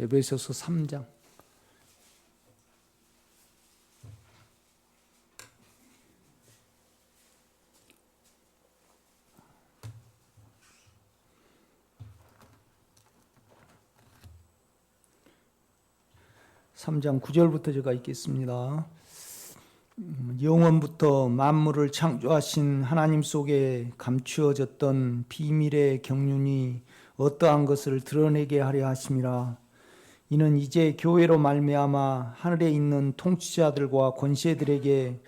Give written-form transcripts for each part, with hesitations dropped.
에베소서 3장. 삼장 9절부터 제가 읽겠습니다. 영원부터 만물을 창조하신 하나님 속에 감추어졌던 비밀의 경륜이 어떠한 것을 드러내게 하려 하심이라. 이는 이제 교회로 말미암아 하늘에 있는 통치자들과 권세들에게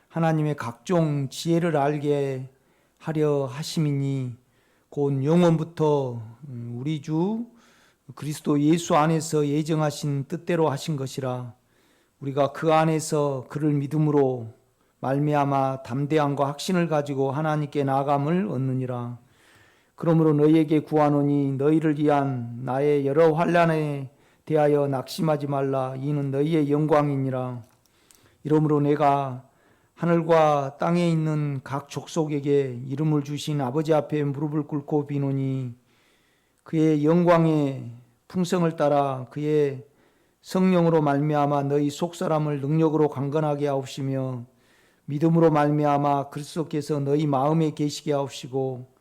하나님의 각종 지혜를 알게 하려 하심이니 곧 영원부터 우리 주 그리스도 예수 안에서 예정하신 뜻대로 하신 것이라. 우리가 그 안에서 그를 믿음으로 말미암아 담대함과 확신을 가지고 하나님께 나아감을 얻느니라. 그러므로 너희에게 구하노니 너희를 위한 나의 여러 환난에 대하여 낙심하지 말라. 이는 너희의 영광이니라. 이러므로 내가 하늘과 땅에 있는 각 족속에게 이름을 주신 아버지 앞에 무릎을 꿇고 비노니 그의 영광의 풍성을 따라 그의 성령으로 말미암아 너희 속사람을 능력으로 강건하게 하옵시며 믿음으로 말미암아 그리스도께서 너희 마음에 계시게 하옵시고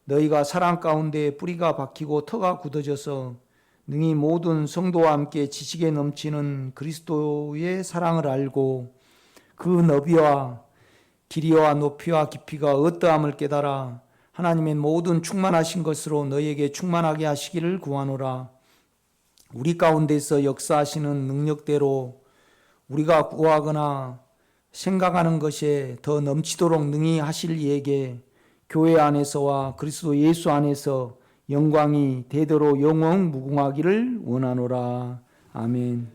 너희가 사랑 가운데 뿌리가 박히고 터가 굳어져서 능히 모든 성도와 함께 지식에 넘치는 그리스도의 사랑을 알고 그 너비와 길이와 높이와 깊이가 어떠함을 깨달아 하나님의 모든 충만하신 것으로 너희에게 충만하게 하시기를 구하노라. 우리 가운데서 역사하시는 능력대로 우리가 구하거나 생각하는 것에 더 넘치도록 능히 하실 이에게 교회 안에서와 그리스도 예수 안에서 영광이 대대로 영원 무궁하기를 원하노라. 아멘.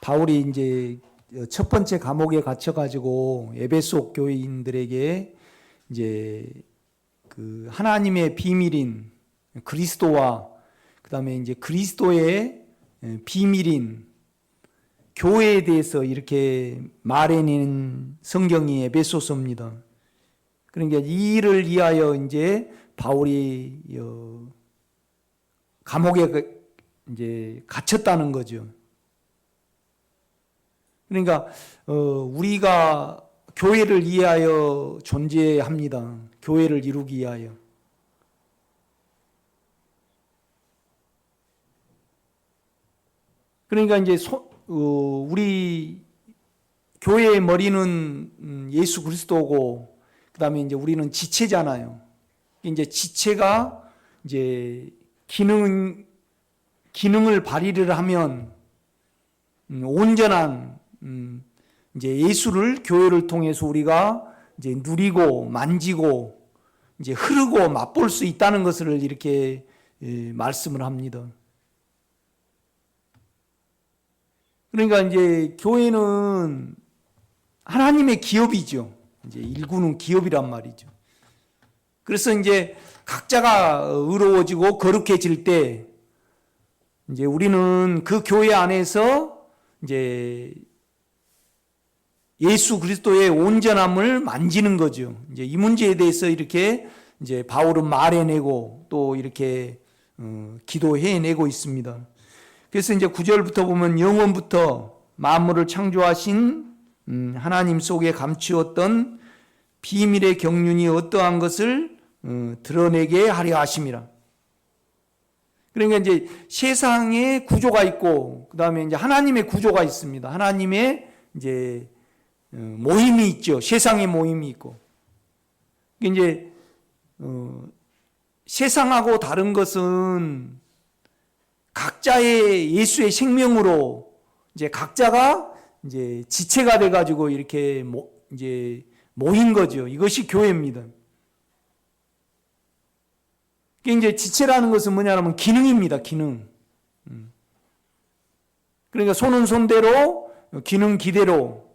바울이 이제 첫 번째 감옥에 갇혀가지고 에베소 교인들에게 이제 그 하나님의 비밀인 그리스도와 그 다음에 이제 그리스도의 비밀인 교회에 대해서 이렇게 말해낸 성경이 에베소서입니다. 그러니까 이 일을 위하여 이제 바울이 감옥에 이제 갇혔다는 거죠. 그러니까 우리가 교회를 위하여 존재합니다. 교회를 이루기 위하여. 그러니까 이제 우리 교회의 머리는 예수 그리스도고, 그 다음에 이제 우리는 지체잖아요. 이제 지체가 이제 기능을 발휘를 하면 온전한 이제 예수를 교회를 통해서 우리가 이제 누리고 만지고 이제 흐르고 맛볼 수 있다는 것을 이렇게 말씀을 합니다. 그러니까 이제 교회는 하나님의 기업이죠. 이제 일구는 기업이란 말이죠. 그래서 이제 각자가 의로워지고 거룩해질 때 이제 우리는 그 교회 안에서 이제 예수 그리스도의 온전함을 만지는 거죠. 이제 이 문제에 대해서 이렇게 이제 바울은 말해내고 또 이렇게 기도해내고 있습니다. 그래서 이제 9절부터 보면 영원부터 만물을 창조하신 하나님 속에 감추었던 비밀의 경륜이 어떠한 것을 드러내게 하려 하심이라. 그러니까 이제 세상의 구조가 있고 그 다음에 이제 하나님의 구조가 있습니다. 하나님의 이제 모임이 있죠. 세상의 모임이 있고. 이제 세상하고 다른 것은 각자의 예수의 생명으로 이제 각자가 이제 지체가 돼 가지고 이렇게 이제 모인 거죠. 이것이 교회입니다. 이제 지체라는 것은 뭐냐면 기능입니다. 기능. 그러니까 손은 손대로, 기능 기대로,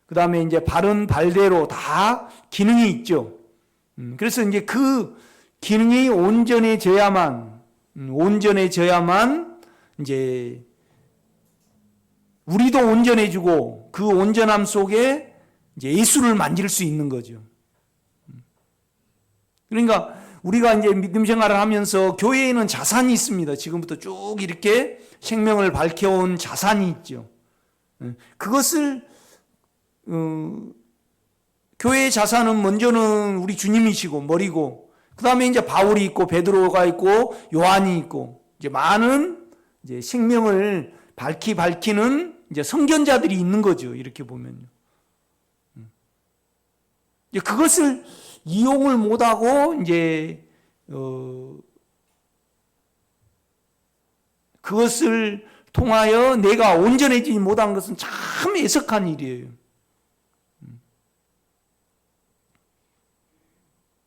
그 다음에 이제 발은 발대로 다 기능이 있죠. 그래서 이제 그 기능이 온전해져야만 이제 우리도 온전해지고 그 온전함 속에 이제 예수를 만질 수 있는 거죠. 그러니까 우리가 이제 믿음 생활을 하면서 교회에는 자산이 있습니다. 지금부터 쭉 이렇게 생명을 밝혀온 자산이 있죠. 그것을 교회의 자산은 먼저는 우리 주님이시고 머리고, 그 다음에 이제 바울이 있고 베드로가 있고 요한이 있고, 이제 많은 이제 생명을 밝히는 이제 선견자들이 있는 거죠. 이렇게 보면요. 이제 그것을 이용을 못하고 이제 그것을 통하여 내가 온전해지지 못한 것은 참 애석한 일이에요.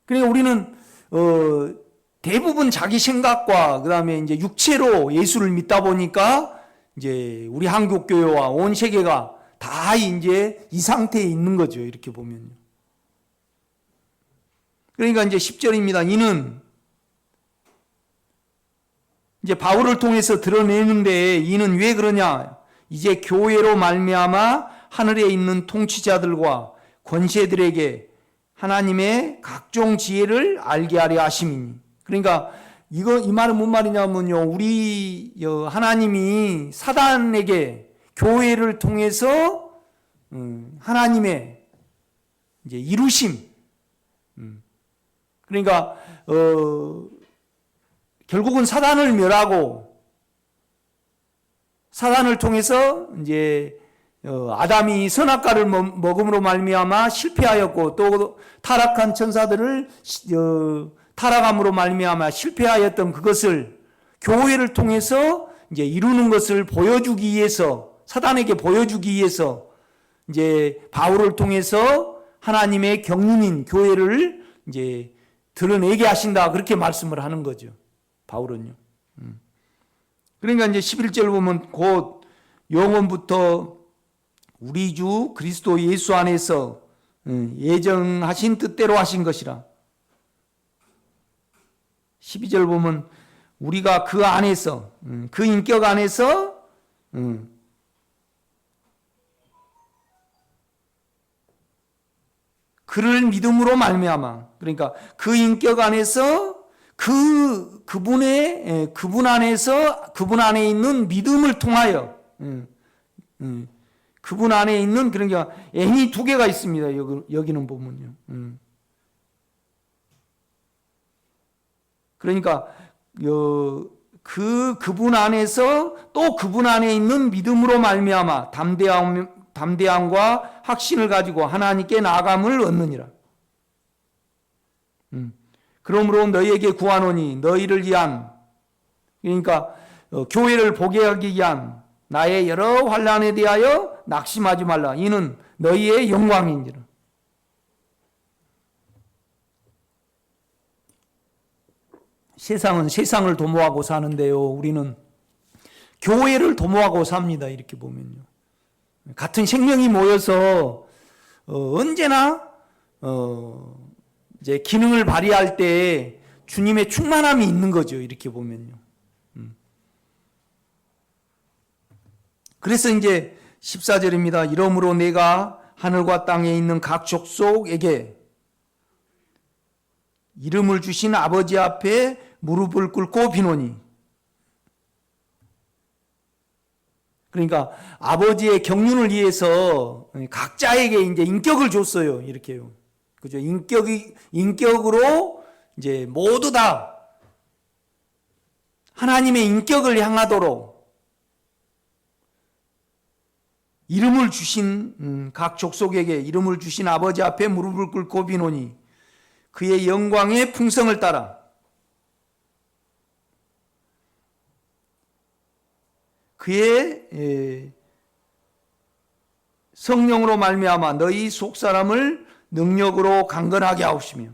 그러니까 우리는 대부분 자기 생각과 그다음에 이제 육체로 예수를 믿다 보니까 이제 우리 한국 교회와 온 세계가 다 이제 이 상태에 있는 거죠. 이렇게 보면요. 그러니까 이제 10절입니다. 이는 이제 바울을 통해서 드러내는데, 이는 왜 그러냐? 이제 교회로 말미암아 하늘에 있는 통치자들과 권세들에게 하나님의 각종 지혜를 알게 하려 하심이니. 그러니까 이 말은 뭔 말이냐면요, 우리 하나님이 사단에게 교회를 통해서 하나님의 이제 이루심, 그러니까 결국은 사단을 멸하고, 사단을 통해서 이제 아담이 선악과를 먹음으로 말미암아 실패하였고, 또 타락한 천사들을 타락함으로 말미암아 실패하였던 그것을 교회를 통해서 이제 이루는 것을 보여주기 위해서, 사단에게 보여주기 위해서 이제 바울을 통해서 하나님의 경륜인 교회를 이제 드러내게 하신다, 그렇게 말씀을 하는 거죠. 바울은요. 그러니까 이제 11절 보면 곧 영원부터 우리 주 그리스도 예수 안에서 예정하신 뜻대로 하신 것이라. 12절 보면 우리가 그 안에서, 그 인격 안에서 그를 믿음으로 말미암아, 그러니까 그 인격 안에서 그분 안에 있는 믿음을 통하여, 그분 안에 있는, 그러니까 N이 두 개가 있습니다. 여기는 보면요. 그러니까 그분 안에서 또 그분 안에 있는 믿음으로 말미암아 담대함과 확신을 가지고 하나님께 나아감을 얻느니라. 그러므로 너희에게 구하노니 너희를 위한, 그러니까 교회를 보게 하기 위한 나의 여러 환난에 대하여 낙심하지 말라. 이는 너희의 영광인지라. 세상은 세상을 도모하고 사는데요, 우리는 교회를 도모하고 삽니다. 이렇게 보면요, 같은 생명이 모여서 언제나 이제 기능을 발휘할 때 주님의 충만함이 있는 거죠. 이렇게 보면요. 그래서 이제 14절입니다. 이러므로 내가 하늘과 땅에 있는 각 족속에게 이름을 주신 아버지 앞에 무릎을 꿇고 비노니. 그러니까 아버지의 경륜을 위해서 각자에게 이제 인격을 줬어요. 이렇게요. 그죠? 인격으로 이제 모두 다 하나님의 인격을 향하도록 이름을 주신, 각 족속에게 이름을 주신 아버지 앞에 무릎을 꿇고 비노니 그의 영광의 풍성을 따라 그의 성령으로 말미암아 너희 속 사람을 능력으로 강건하게 하옵시며.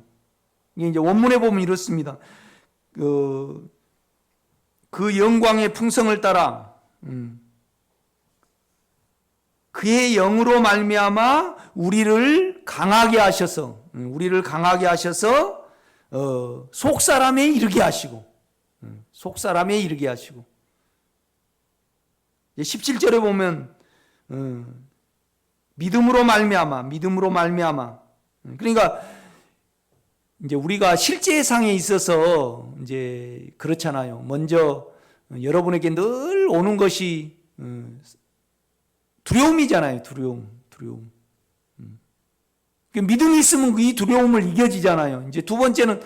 이게 이제 원문에 보면 이렇습니다. 그 영광의 풍성을 따라 그의 영으로 말미암아 우리를 강하게 하셔서 속 사람에 이르게 하시고, 속 사람에 이르게 하시고. 17절에 보면 믿음으로 말미암아. 그러니까 이제 우리가 실제상에 있어서 이제 그렇잖아요. 먼저 여러분에게 늘 오는 것이 두려움이잖아요. 두려움. 믿음이 있으면 이 두려움을 이겨지잖아요. 이제 두 번째는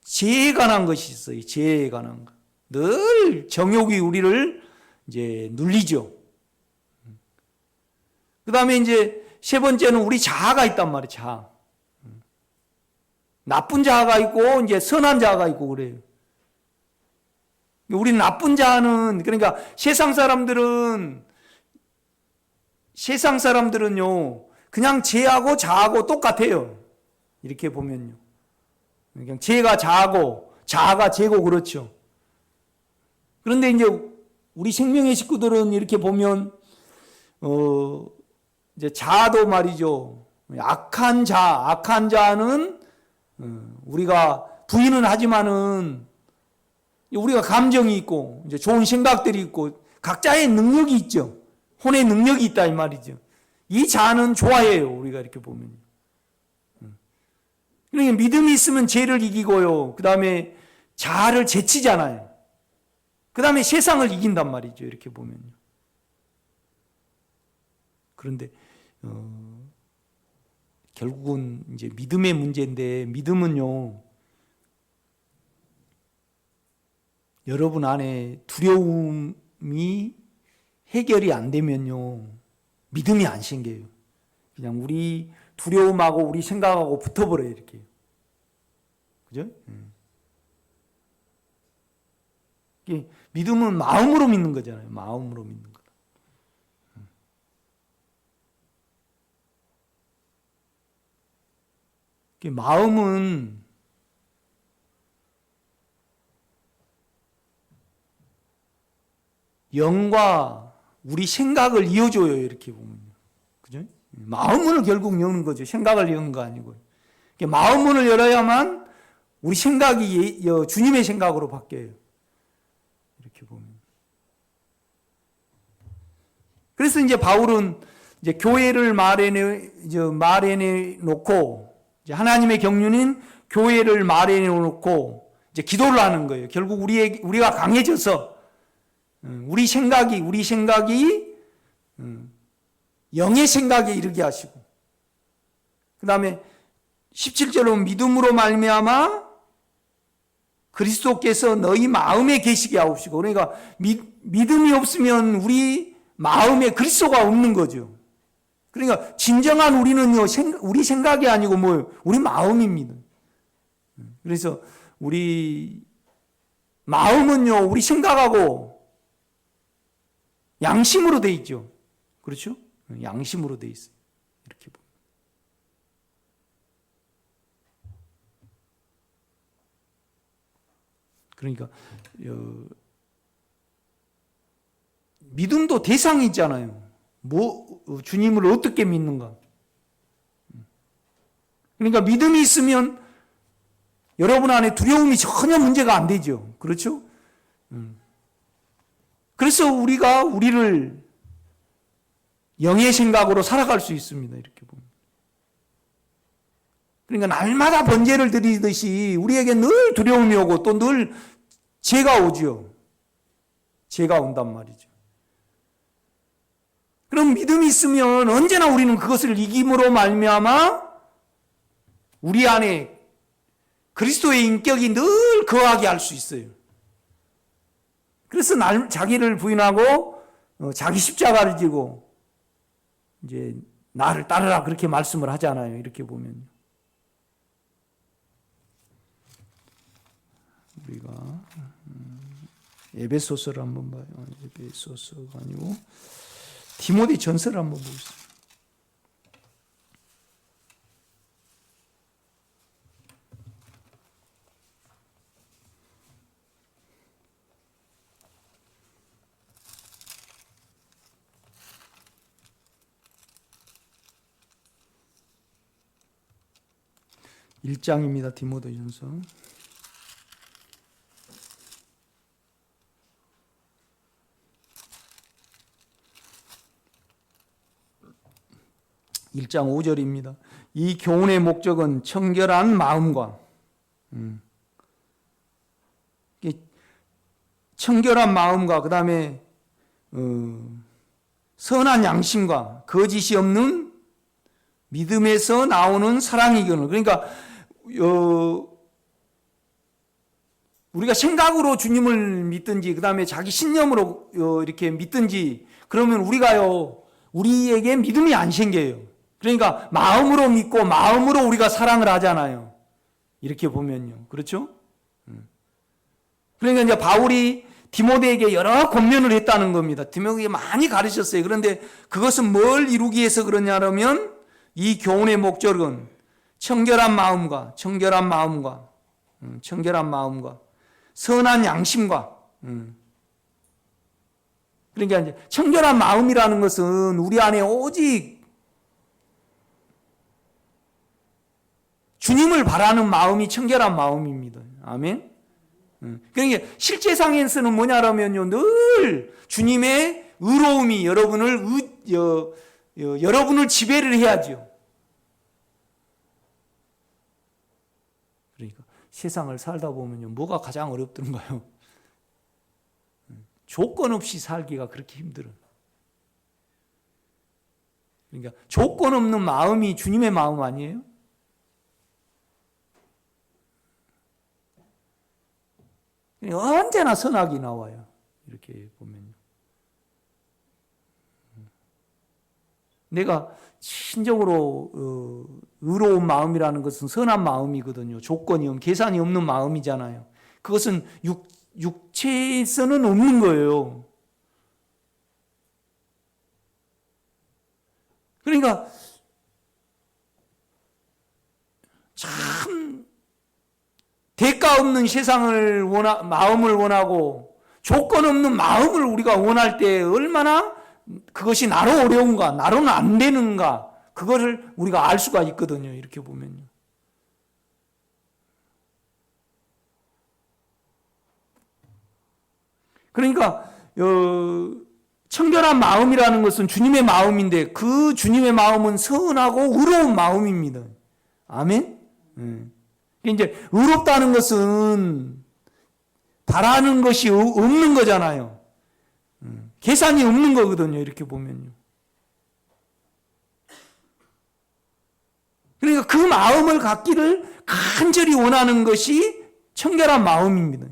죄에 관한 것이 있어요. 죄에 관한 것. 늘 정욕이 우리를 이제 눌리죠. 그 다음에 이제 세 번째는 우리 자아가 있단 말이에요. 자아. 나쁜 자아가 있고 이제 선한 자아가 있고 그래요. 우리 나쁜 자아는 그러니까 세상 사람들은요 그냥 죄하고 자아하고 똑같아요. 이렇게 보면요. 그냥 죄가 자아고 자아가 죄고 그렇죠. 그런데 이제 우리 생명의 식구들은 이렇게 보면 이제 자아도 말이죠. 악한 자는 우리가 부인은 하지만은 우리가 감정이 있고 이제 좋은 생각들이 있고 각자의 능력이 있죠. 혼의 능력이 있다 이 말이죠. 이 자아는 좋아해요. 우리가 이렇게 보면. 그러니까 믿음이 있으면 죄를 이기고요. 그 다음에 자아를 제치잖아요. 그 다음에 세상을 이긴단 말이죠. 이렇게 보면요. 그런데 결국은 이제 믿음의 문제인데 믿음은요. 여러분 안에 두려움이 해결이 안 되면요. 믿음이 안 생겨요. 그냥 우리 두려움하고 우리 생각하고 붙어버려요. 이렇게. 그죠? 믿음은 마음으로 믿는 거잖아요. 마음으로 믿는 거. 마음은 영과 우리 생각을 이어줘요. 이렇게 보면. 그죠? 마음문을 결국 여는 거죠. 생각을 여는 거 아니고요. 마음문을 열어야만 우리 생각이 주님의 생각으로 바뀌어요. 이렇게 보면. 그래서 이제 바울은 이제 교회를 마련해 놓고 하나님의 경륜인 교회를 마련해 놓고 이제 기도를 하는 거예요. 결국 우리가 강해져서 우리 생각이 영의 생각에 이르게 하시고 그 다음에 17절로 믿음으로 말미암아 그리스도께서 너희 마음에 계시게 하옵시고 그러니까 믿음이 없으면 우리 마음에 그리스도가 없는 거죠. 그러니까 진정한 우리는요 우리 생각이 아니고 뭐예요? 우리 마음입니다. 그래서 우리 마음은요 우리 생각하고 양심으로 돼 있죠. 그렇죠? 양심으로 돼 있어요. 이렇게 보면. 그러니까 믿음도 대상이 있잖아요. 주님을 어떻게 믿는가? 그러니까 믿음이 있으면 여러분 안에 두려움이 전혀 문제가 안 되죠. 그렇죠? 그래서 우리를 영의 생각으로 살아갈 수 있습니다. 이렇게 보면. 그러니까 날마다 번제를 드리듯이 우리에게 늘 두려움이 오고 또 늘 죄가 오죠. 죄가 온단 말이죠. 그럼 믿음이 있으면 언제나 우리는 그것을 이김으로 말미암아 우리 안에 그리스도의 인격이 늘 거하게 할 수 있어요. 그래서 자기를 부인하고 자기 십자가를 지고 이제 나를 따르라 그렇게 말씀을 하잖아요. 이렇게 보면 우리가 에베소서를 한번 봐요. 에베소서가 아니고 디모데 전서를 한번 보겠습니다. (1장입니다) 디모데 전서. (1장) (5절입니다) 이 교훈의 목적은 청결한 마음과 청결한 마음과 그 다음에 선한 양심과 거짓이 없는 믿음에서 나오는 사랑이거든요. 그러니까 우리가 생각으로 주님을 믿든지 그 다음에 자기 신념으로 이렇게 믿든지 그러면 우리에게 믿음이 안 생겨요. 그러니까 마음으로 믿고 마음으로 우리가 사랑을 하잖아요. 이렇게 보면요. 그렇죠? 그러니까 이제 바울이 디모데에게 여러 권면을 했다는 겁니다. 디모데에게 많이 가르쳤어요. 그런데 그것은 뭘 이루기 위해서 그러냐면 이 교훈의 목적은 청결한 마음과 선한 양심과 그러니까 이제 청결한 마음이라는 것은 우리 안에 오직 주님을 바라는 마음이 청결한 마음입니다. 아멘. 그러니까 실제상에서는 뭐냐라면요, 늘 주님의 의로움이 여러분을 지배를 해야죠. 그러니까 세상을 살다 보면요, 뭐가 가장 어렵던가요? 조건 없이 살기가 그렇게 힘들어요. 그러니까 조건 없는 마음이 주님의 마음 아니에요? 언제나 선악이 나와요. 이렇게 보면요. 내가 신적으로 의로운 마음이라는 것은 선한 마음이거든요. 조건이 계산이 없는 마음이잖아요. 그것은 육체에서는 없는 거예요. 그러니까 참 대가 없는 세상을 마음을 원하고 조건 없는 마음을 우리가 원할 때 얼마나 그것이 나로 어려운가, 나로는 안 되는가, 그거를 우리가 알 수가 있거든요. 이렇게 보면요. 그러니까 청결한 마음이라는 것은 주님의 마음인데 그 주님의 마음은 선하고 의로운 마음입니다. 아멘? 이제 의롭다는 것은 바라는 것이 없는 거잖아요. 계산이 없는 거거든요. 이렇게 보면요. 그러니까 그 마음을 갖기를 간절히 원하는 것이 청결한 마음입니다.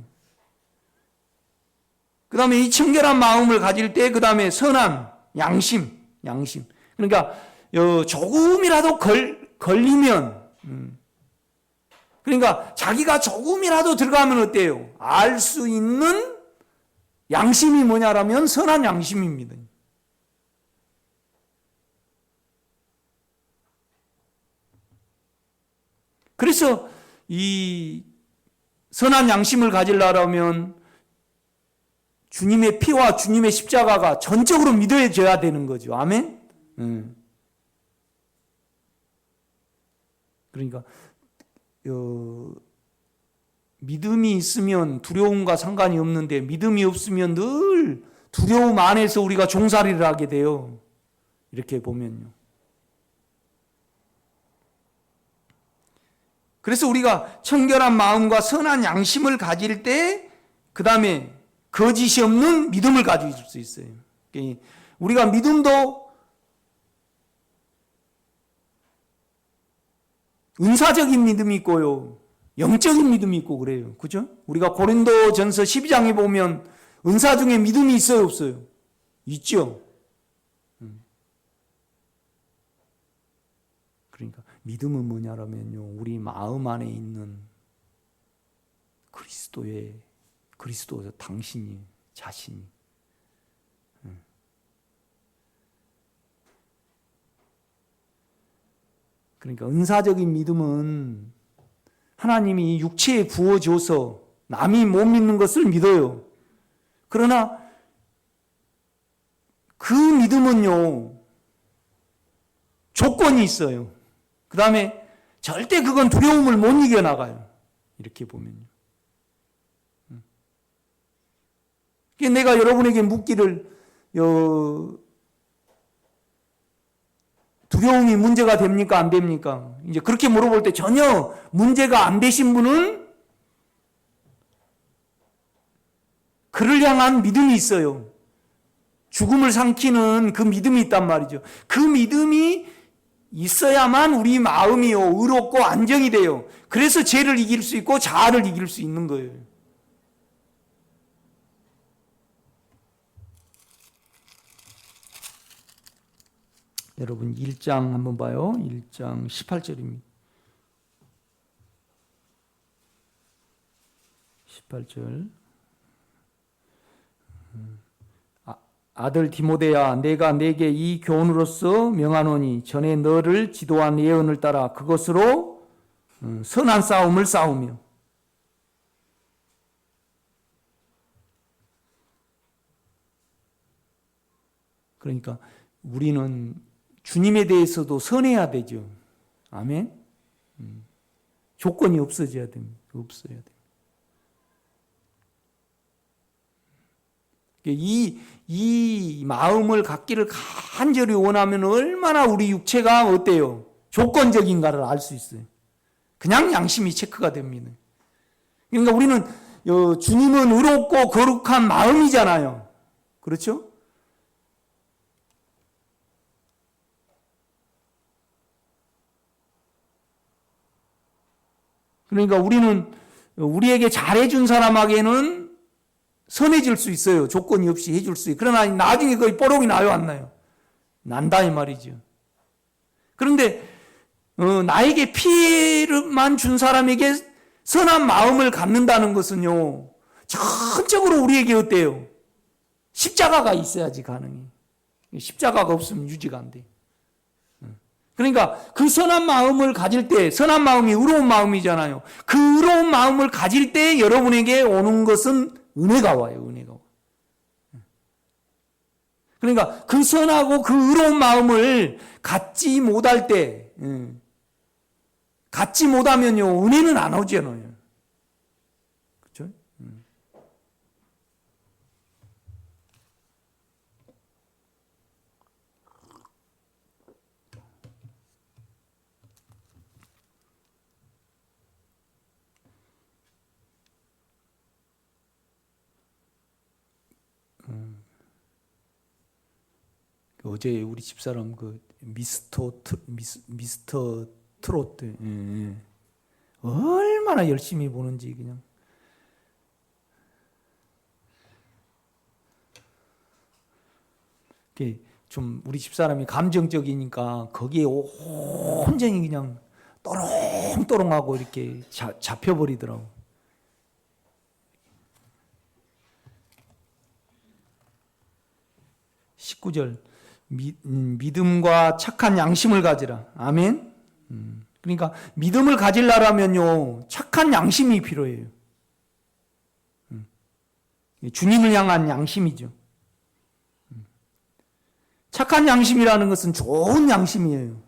그 다음에 이 청결한 마음을 가질 때 그 다음에 선한 양심. 그러니까 조금이라도 걸리면 그러니까 자기가 조금이라도 들어가면 어때요? 알 수 있는 양심이 뭐냐라면 선한 양심입니다. 그래서 이 선한 양심을 가지려면 주님의 피와 주님의 십자가가 전적으로 믿어져야 되는 거죠. 아멘? 그러니까 믿음이 있으면 두려움과 상관이 없는데 믿음이 없으면 늘 두려움 안에서 우리가 종살이를 하게 돼요. 이렇게 보면요. 그래서 우리가 청결한 마음과 선한 양심을 가질 때 그 다음에 거짓이 없는 믿음을 가질 수 있어요. 우리가 믿음도 은사적인 믿음이 있고요. 영적인 믿음이 있고 그래요. 그죠? 우리가 고린도전서 12장에 보면 은사 중에 믿음이 있어요, 없어요? 있죠. 그러니까 믿음은 뭐냐라면요. 우리 마음 안에 있는 그리스도 당신이 자신이 그러니까 은사적인 믿음은 하나님이 육체에 부어줘서 남이 못 믿는 것을 믿어요. 그러나 그 믿음은요, 조건이 있어요. 그 다음에 절대 그건 두려움을 못 이겨나가요. 이렇게 보면요. 내가 여러분에게 묻기를, 두려움이 문제가 됩니까? 안 됩니까? 이제 그렇게 물어볼 때 전혀 문제가 안 되신 분은 그를 향한 믿음이 있어요. 죽음을 삼키는 그 믿음이 있단 말이죠. 그 믿음이 있어야만 우리 마음이요, 의롭고 안정이 돼요. 그래서 죄를 이길 수 있고 자아를 이길 수 있는 거예요. 여러분 1장 한번 봐요. 1장 18절입니다. 18절. 아들 디모데야, 내가 네게 이 교훈으로서 명하노니 전에 너를 지도한 예언을 따라 그것으로 선한 싸움을 싸우며. 그러니까 우리는 주님에 대해서도 선해야 되죠. 아멘. 조건이 없어져야 됩니다. 없어야 됩니다. 이 마음을 갖기를 간절히 원하면 얼마나 우리 육체가 어때요? 조건적인가를 알 수 있어요. 그냥 양심이 체크가 됩니다. 그러니까 우리는 주님은 의롭고 거룩한 마음이잖아요. 그렇죠? 그러니까 우리는 우리에게 잘해준 사람에게는 선해질 수 있어요. 조건이 없이 해줄 수 있어요. 그러나 나중에 거의 뽀록이 나요, 안 나요? 난다 이 말이죠. 그런데 나에게 피해만 준 사람에게 선한 마음을 갖는다는 것은요, 전적으로 우리에게 어때요? 십자가가 있어야지 가능해. 십자가가 없으면 유지가 안 돼. 그러니까 그 선한 마음을 가질 때, 선한 마음이 의로운 마음이잖아요. 그 의로운 마음을 가질 때 여러분에게 오는 것은 은혜가 와요, 은혜가. 그러니까 그 선하고 그 의로운 마음을 갖지 못할 때, 갖지 못하면요, 은혜는 안 오잖아요. 그렇죠? 어제 우리 집사람 그 미스터 트로트 얼마나 열심히 보는지 그냥 좀 우리 집사람이 감정적이니까 거기에 온전히 그냥 또롱또롱하고 이렇게 잡혀버리더라고. (19절) 믿음과 착한 양심을 가지라. 아멘. 그러니까 믿음을 가지려면요, 착한 양심이 필요해요. 주님을 향한 양심이죠. 착한 양심이라는 것은 좋은 양심이에요.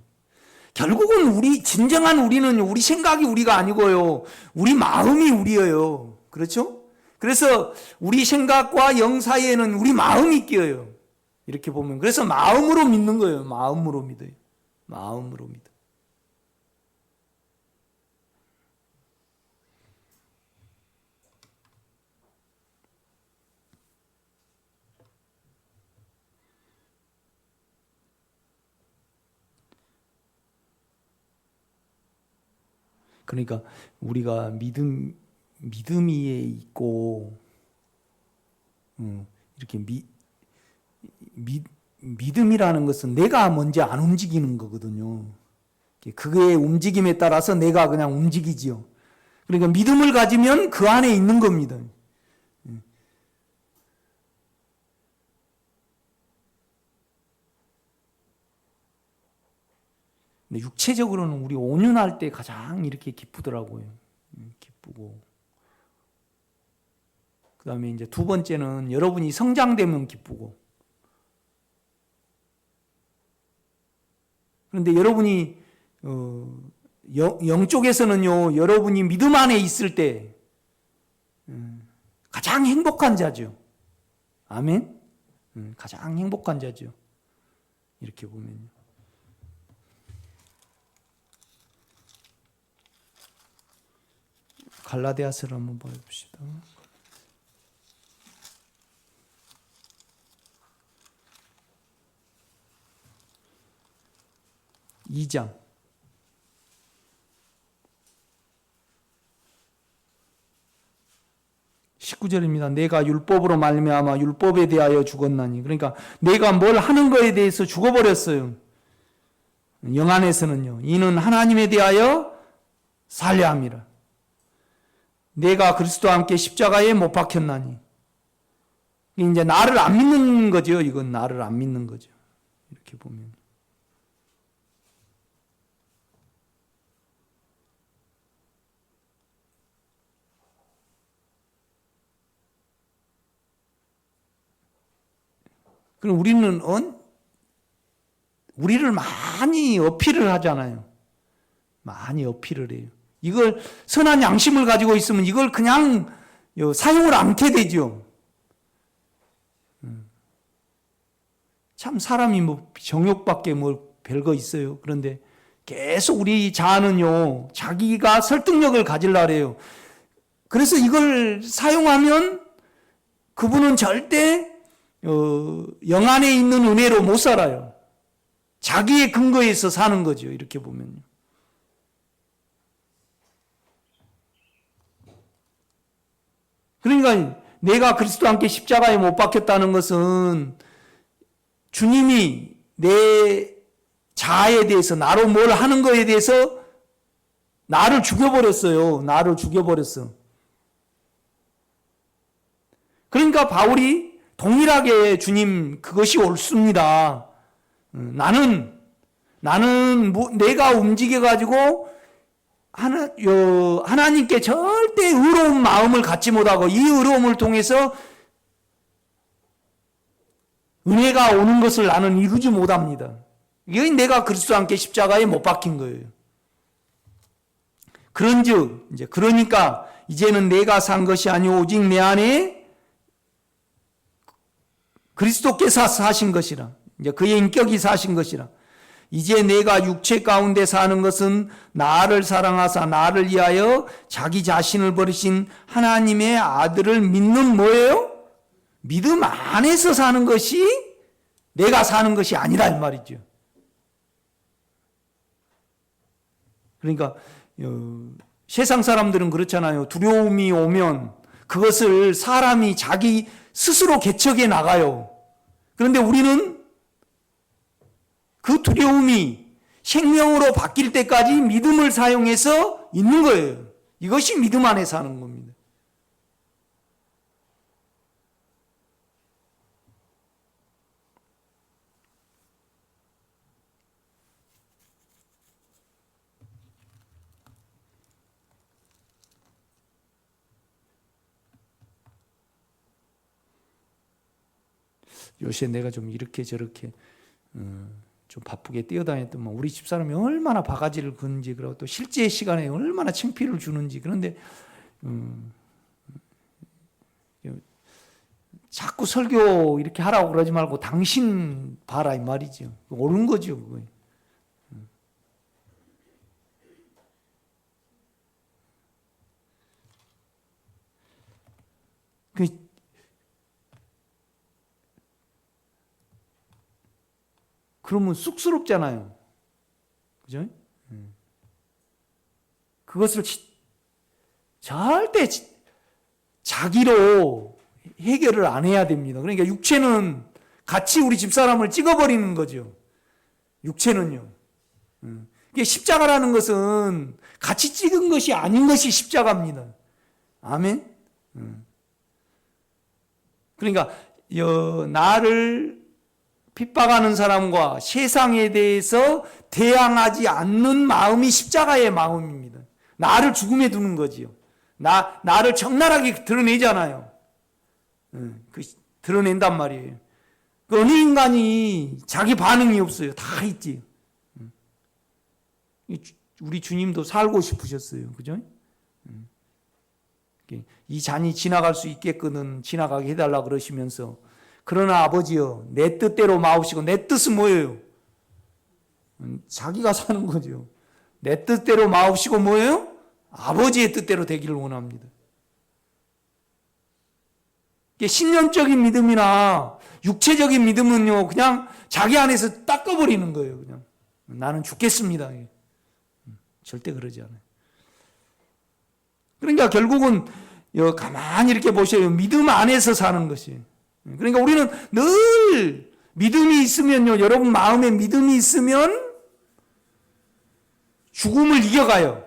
결국은 진정한 우리는 우리 생각이 우리가 아니고요, 우리 마음이 우리예요. 그렇죠? 그래서 우리 생각과 영 사이에는 우리 마음이 끼어요. 이렇게 보면. 그래서 마음으로 믿는 거예요. 마음으로 믿어요. 마음으로 믿어. 그러니까 우리가 믿음이 있고, 이렇게 믿음이라는 것은 내가 먼저 안 움직이는 거거든요. 그의 움직임에 따라서 내가 그냥 움직이지요. 그러니까 믿음을 가지면 그 안에 있는 겁니다. 근데 육체적으로는 우리 온유할 때 가장 이렇게 기쁘더라고요. 기쁘고. 그 다음에 이제 두 번째는 여러분이 성장되면 기쁘고. 그런데 여러분이 영적에서는요, 여러분이 믿음 안에 있을 때 가장 행복한 자죠. 아멘. 가장 행복한 자죠. 이렇게 보면요. 갈라디아서를 한번 봅시다. 2장 19절입니다. 내가 율법으로 말미암아 율법에 대하여 죽었나니. 그러니까 내가 뭘 하는 거에 대해서 죽어버렸어요. 영 안에서는요. 이는 하나님에 대하여 살려 함이라. 내가 그리스도와 함께 십자가에 못 박혔나니. 이제 나를 안 믿는 거죠. 이건 나를 안 믿는 거죠. 이렇게 보면. 그럼 우리를 많이 어필을 하잖아요. 많이 어필을 해요. 이걸 선한 양심을 가지고 있으면 이걸 그냥 사용을 않게 되죠. 참 사람이 뭐 정욕밖에 뭐 별거 있어요. 그런데 계속 우리 자아는요, 자기가 설득력을 가지려고 해요. 그래서 이걸 사용하면 그분은 절대 영 안에 있는 은혜로 못 살아요. 자기의 근거에서 사는 거죠. 이렇게 보면요. 그러니까 내가 그리스도와 함께 십자가에 못 박혔다는 것은 주님이 내 자아에 대해서 나로 뭘 하는 거에 대해서 나를 죽여버렸어요. 나를 죽여버렸어. 그러니까 바울이 동일하게 주님 그것이 옳습니다. 나는 내가 움직여가지고 하나님께 절대 의로운 마음을 갖지 못하고 이 의로움을 통해서 은혜가 오는 것을 나는 이루지 못합니다. 이게 내가 그리스도와 함께 십자가에 못 박힌 거예요. 그런즉 그러니까 이제는 내가 산 것이 아니오 오직 내 안에 그리스도께서 사신 것이라. 이제 그의 인격이 사신 것이라. 이제 내가 육체 가운데 사는 것은 나를 사랑하사 나를 위하여 자기 자신을 버리신 하나님의 아들을 믿는 뭐예요? 믿음 안에서 사는 것이 내가 사는 것이 아니라 이 말이죠. 그러니까 세상 사람들은 그렇잖아요. 두려움이 오면 그것을 사람이 자기 스스로 개척해 나가요. 그런데 우리는 그 두려움이 생명으로 바뀔 때까지 믿음을 사용해서 있는 거예요. 이것이 믿음 안에 사는 겁니다. 요새 내가 좀 이렇게 저렇게 좀 바쁘게 뛰어다녔더만 우리 집사람이 얼마나 바가지를 긋는지, 그리고 또 실제 시간에 얼마나 창피를 주는지. 그런데 자꾸 설교 이렇게 하라고 그러지 말고 당신 봐라 이 말이죠. 옳은 거죠. 그거. 그러면 쑥스럽잖아요. 그죠? 그것을 절대 자기로 해결을 안 해야 됩니다. 그러니까 육체는 같이 우리 집사람을 찍어버리는 거죠. 육체는요. 이게 십자가라는 것은 같이 찍은 것이 아닌 것이 십자가입니다. 아멘? 그러니까 나를 핍박하는 사람과 세상에 대해서 대항하지 않는 마음이 십자가의 마음입니다. 나를 죽음에 두는 거지요. 나를 적나라하게 드러내잖아요. 드러낸단 말이에요. 어느 인간이 자기 반응이 없어요. 다 있지. 우리 주님도 살고 싶으셨어요. 그죠? 이 잔이 지나갈 수 있게끔 지나가게 해달라 그러시면서, 그러나 아버지여 내 뜻대로 마옵시고. 내 뜻은 뭐예요? 자기가 사는 거죠. 내 뜻대로 마옵시고 뭐예요? 아버지의 뜻대로 되기를 원합니다. 신념적인 믿음이나 육체적인 믿음은요, 그냥 자기 안에서 닦아버리는 거예요. 그냥 나는 죽겠습니다. 절대 그러지 않아요. 그러니까 결국은 가만히 이렇게 보셔요. 믿음 안에서 사는 것이. 그러니까 우리는 늘 믿음이 있으면요, 여러분 마음에 믿음이 있으면 죽음을 이겨가요.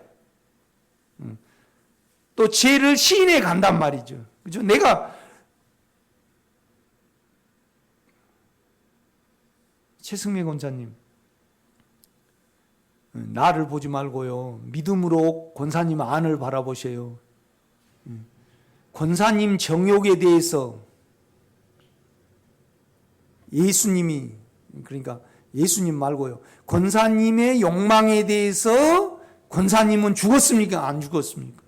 또 죄를 시인해 간단 말이죠. 그죠? 내가 최승미 권사님, 나를 보지 말고요, 믿음으로 권사님 안을 바라보세요. 권사님 정욕에 대해서 예수님이, 그러니까 예수님 말고요, 권사님의 욕망에 대해서 권사님은 죽었습니까? 안 죽었습니까?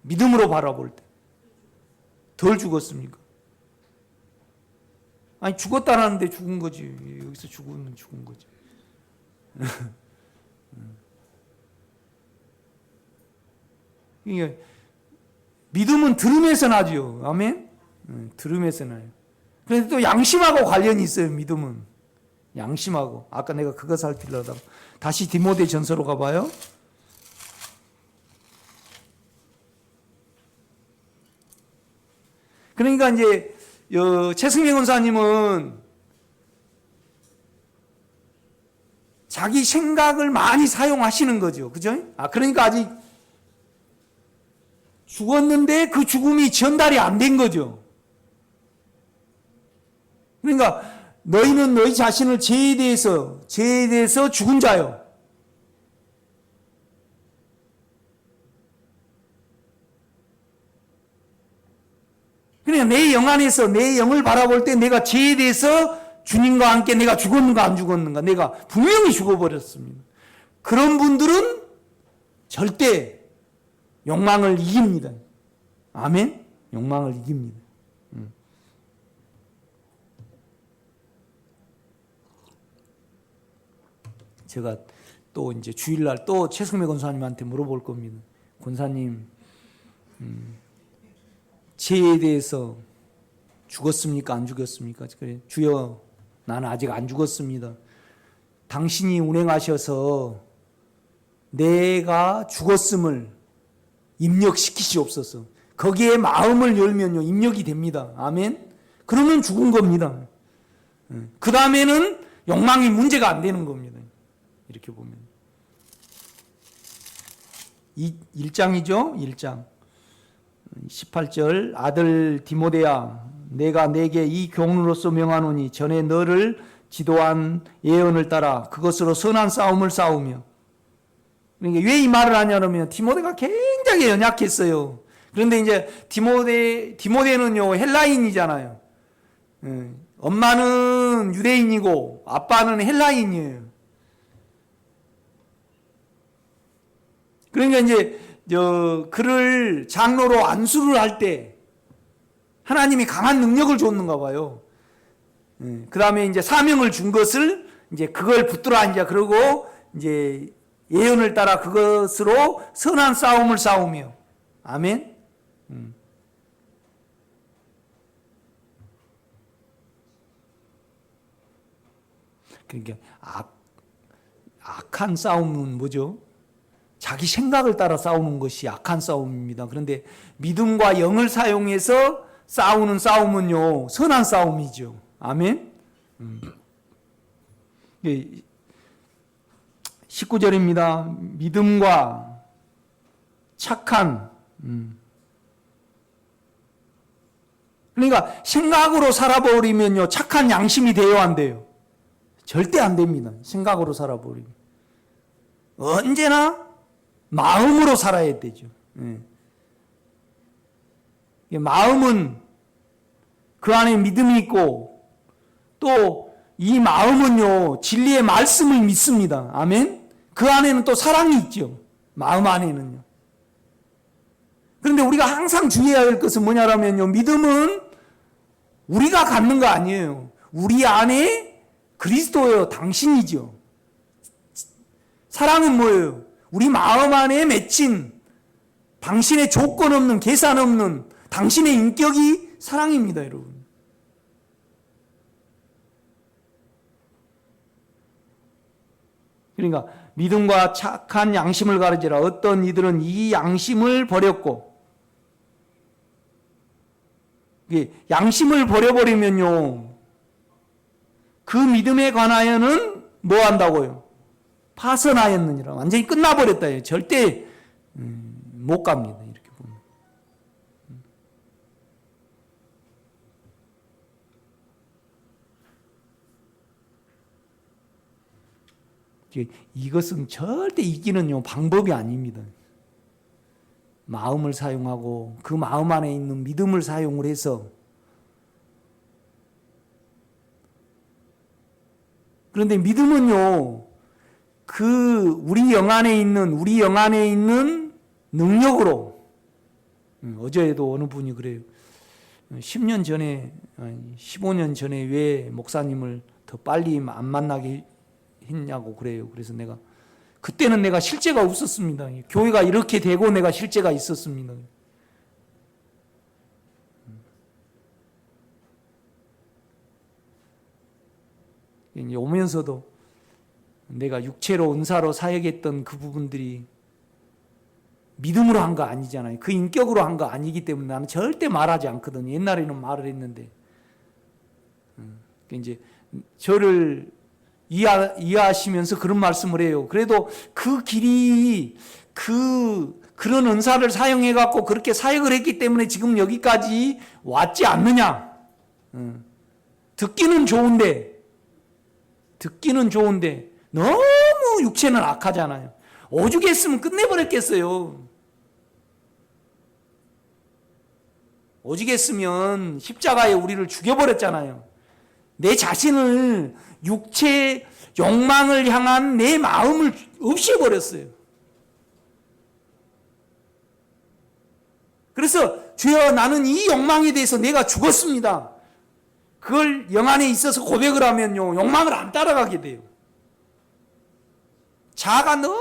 믿음으로 바라볼 때 덜 죽었습니까? 아니 죽었다라는데 죽은 거지. 여기서 죽으면 죽은 거지. 이게 믿음은 들음에서 나죠. 아멘? 들음에서 나요. 그런데 또 양심하고 관련이 있어요. 믿음은 양심하고. 아까 내가 그거 살피려다가 다시 디모데 전서로 가봐요. 그러니까 이제 최승민 권사님은 자기 생각을 많이 사용하시는 거죠. 그죠? 그러니까 아직 죽었는데 그 죽음이 전달이 안 된 거죠. 그러니까 너희는 너희 자신을 죄에 대해서 죽은 자요. 그러니까 내 영 안에서 내 영을 바라볼 때 내가 죄에 대해서 주님과 함께 내가 죽었는가 안 죽었는가, 내가 분명히 죽어버렸습니다. 그런 분들은 절대 욕망을 이깁니다. 아멘? 욕망을 이깁니다. 제가 또 이제 주일날 또 최승매 권사님한테 물어볼 겁니다. 권사님, 죄에 대해서 죽었습니까? 안 죽었습니까? 그래, 주여, 나는 아직 안 죽었습니다. 당신이 운행하셔서 내가 죽었음을 입력시키시옵소서. 거기에 마음을 열면요, 입력이 됩니다. 아멘? 그러면 죽은 겁니다. 그 다음에는 욕망이 문제가 안 되는 겁니다. 이렇게 보면. 1장이죠? 1장. 18절, 아들 디모데야, 내가 내게 이 교훈으로서 명하노니 전에 너를 지도한 예언을 따라 그것으로 선한 싸움을 싸우며. 그러니까 왜 이 말을 하냐면 디모데가 굉장히 연약했어요. 그런데 이제 디모데는요 헬라인이잖아요. 엄마는 유대인이고 아빠는 헬라인이에요. 그러니까 이제 그를 장로로 안수를 할 때 하나님이 강한 능력을 줬는가 봐요. 그 다음에 이제 사명을 준 것을 이제 그걸 붙들어 이제 그러고 이제 예언을 따라 그것으로 선한 싸움을 싸우며. 아멘. 그러니까 악한 싸움은 뭐죠? 자기 생각을 따라 싸우는 것이 악한 싸움입니다. 그런데 믿음과 영을 사용해서 싸우는 싸움은요, 선한 싸움이죠. 아멘. 19절입니다. 믿음과 착한, 그러니까 생각으로 살아버리면요, 착한 양심이 되어야 안 돼요. 절대 안 됩니다. 생각으로 살아버리면. 언제나 마음으로 살아야 되죠. 마음은 그 안에 믿음이 있고 또 이 마음은요 진리의 말씀을 믿습니다. 아멘. 그 안에는 또 사랑이 있죠. 마음 안에는요. 그런데 우리가 항상 주의해야 할 것은 뭐냐면요, 믿음은 우리가 갖는 거 아니에요. 우리 안에 그리스도예요. 당신이죠. 사랑은 뭐예요? 우리 마음 안에 맺힌 당신의 조건 없는, 계산 없는 당신의 인격이 사랑입니다, 여러분. 그러니까 믿음과 착한 양심을 가르치라. 어떤 이들은 이 양심을 버렸고, 양심을 버려버리면요, 그 믿음에 관하여는 뭐 한다고요? 파선하였느니라. 완전히 끝나버렸다. 절대 못 갑니다. 이렇게 보면. 이것은 절대 이기는 방법이 아닙니다. 마음을 사용하고 그 마음 안에 있는 믿음을 사용을 해서, 그런데 믿음은요, 우리 영 안에 있는 능력으로, 어제도 어느 분이 그래요. 10년 전에, 15년 전에 왜 목사님을 더 빨리 안 만나게 했냐고 그래요. 그래서 그때는 내가 실제가 없었습니다. 교회가 이렇게 되고 내가 실제가 있었습니다. 이제 오면서도 내가 육체로 은사로 사역했던 그 부분들이 믿음으로 한 거 아니잖아요. 그 인격으로 한 거 아니기 때문에 나는 절대 말하지 않거든요. 옛날에는 말을 했는데, 이제 저를 이해하시면서 그런 말씀을 해요. 그래도 그 길이 그런 은사를 사용해 갖고 그렇게 사역을 했기 때문에 지금 여기까지 왔지 않느냐. 듣기는 좋은데 너무 육체는 악하잖아요. 오죽했으면 끝내버렸겠어요. 오죽했으면 십자가에 우리를 죽여버렸잖아요. 내 자신을, 육체 욕망을 향한 내 마음을 없애버렸어요. 그래서 주여, 나는 이 욕망에 대해서 내가 죽었습니다. 그걸 영 안에 있어서 고백을 하면요, 욕망을 안 따라가게 돼요. 자아가 너무